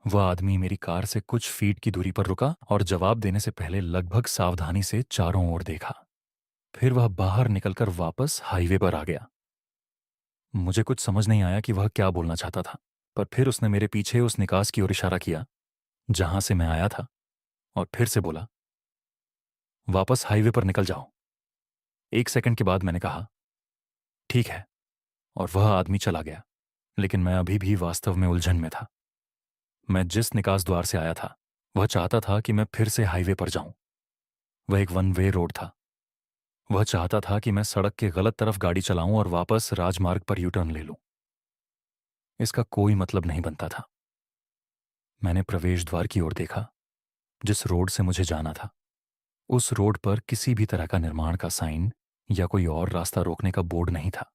वह आदमी मेरी कार से कुछ फीट की दूरी पर रुका और जवाब देने से पहले लगभग सावधानी से चारों ओर देखा। फिर वह बाहर निकलकर वापस हाईवे पर आ गया। मुझे कुछ समझ नहीं आया कि वह क्या बोलना चाहता था, पर फिर उसने मेरे पीछे उस निकास की ओर इशारा किया जहां से मैं आया था और फिर से बोला, वापस हाईवे पर निकल जाओ। 1 सेकंड के बाद मैंने कहा, ठीक है, और वह आदमी चला गया। लेकिन मैं अभी भी वास्तव में उलझन में था। मैं जिस निकास द्वार से आया था वह चाहता था कि मैं फिर से हाईवे पर जाऊं। वह एक वन वे रोड था। वह चाहता था कि मैं सड़क के गलत तरफ गाड़ी चलाऊं और वापस राजमार्ग पर यू टर्न ले लूं। इसका कोई मतलब नहीं बनता था। मैंने प्रवेश द्वार की ओर देखा, जिस रोड से मुझे जाना था। उस रोड पर किसी भी तरह का निर्माण का साइन या कोई और रास्ता रोकने का बोर्ड नहीं था।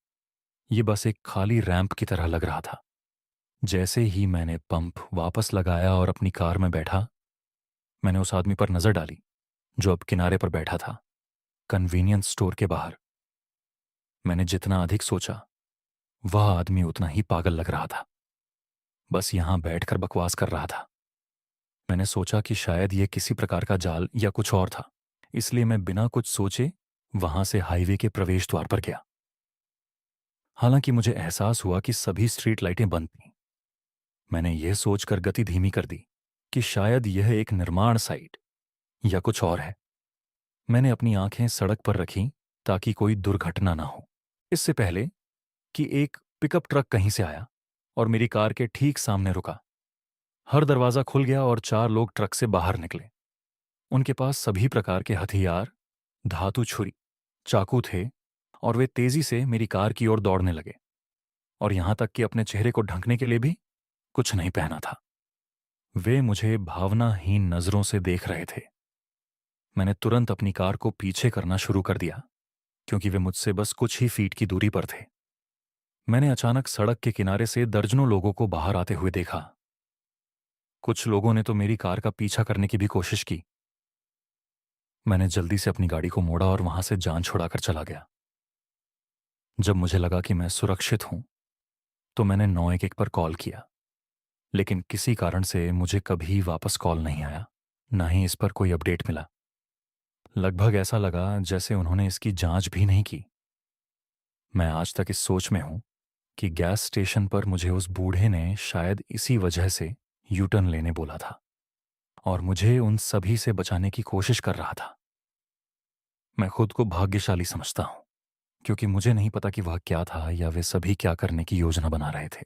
ये बस एक खाली रैंप की तरह लग रहा था। जैसे ही मैंने पंप वापस लगाया और अपनी कार में बैठा, मैंने उस आदमी पर नजर डाली जो अब किनारे पर बैठा था, कन्वीनियंस स्टोर के बाहर। मैंने जितना अधिक सोचा, वह आदमी उतना ही पागल लग रहा था। बस यहां बैठकर बकवास कर रहा था। मैंने सोचा कि शायद यह किसी प्रकार का जाल या कुछ और था, इसलिए मैं बिना कुछ सोचे वहां से हाईवे के प्रवेश द्वार पर गया। हालांकि मुझे एहसास हुआ कि सभी स्ट्रीट लाइटें बंद थीं। मैंने यह सोचकर गति धीमी कर दी कि शायद यह एक निर्माण साइट या कुछ और है। मैंने अपनी आंखें सड़क पर रखीं ताकि कोई दुर्घटना ना हो। इससे पहले कि एक पिकअप ट्रक कहीं से आया और मेरी कार के ठीक सामने रुका। हर दरवाजा खुल गया और 4 लोग ट्रक से बाहर निकले। उनके पास सभी प्रकार के हथियार, धातु छुरी, चाकू थे और वे तेजी से मेरी कार की ओर दौड़ने लगे, और यहां तक कि अपने चेहरे को ढकने के लिए भी कुछ नहीं पहना था। वे मुझे भावनाहीन नजरों से देख रहे थे। मैंने तुरंत अपनी कार को पीछे करना शुरू कर दिया, क्योंकि वे मुझसे बस कुछ ही फीट की दूरी पर थे। मैंने अचानक सड़क के किनारे से दर्जनों लोगों को बाहर आते हुए देखा। कुछ लोगों ने तो मेरी कार का पीछा करने की भी कोशिश की। मैंने जल्दी से अपनी गाड़ी को मोड़ा और वहां से जान छुड़ाकर चला गया। जब मुझे लगा कि मैं सुरक्षित हूं, तो मैंने 911 पर कॉल किया, लेकिन किसी कारण से मुझे कभी वापस कॉल नहीं आया, ना ही इस पर कोई अपडेट मिला। लगभग ऐसा लगा जैसे उन्होंने इसकी जांच भी नहीं की। मैं आज तक इस सोच में हूं कि गैस स्टेशन पर मुझे उस बूढ़े ने शायद इसी वजह से यू टर्न लेने बोला था। और मुझे उन सभी से बचाने की कोशिश कर रहा था। मैं खुद को भाग्यशाली समझता हूं, क्योंकि मुझे नहीं पता कि वह क्या था या वे सभी क्या करने की योजना बना रहे थे।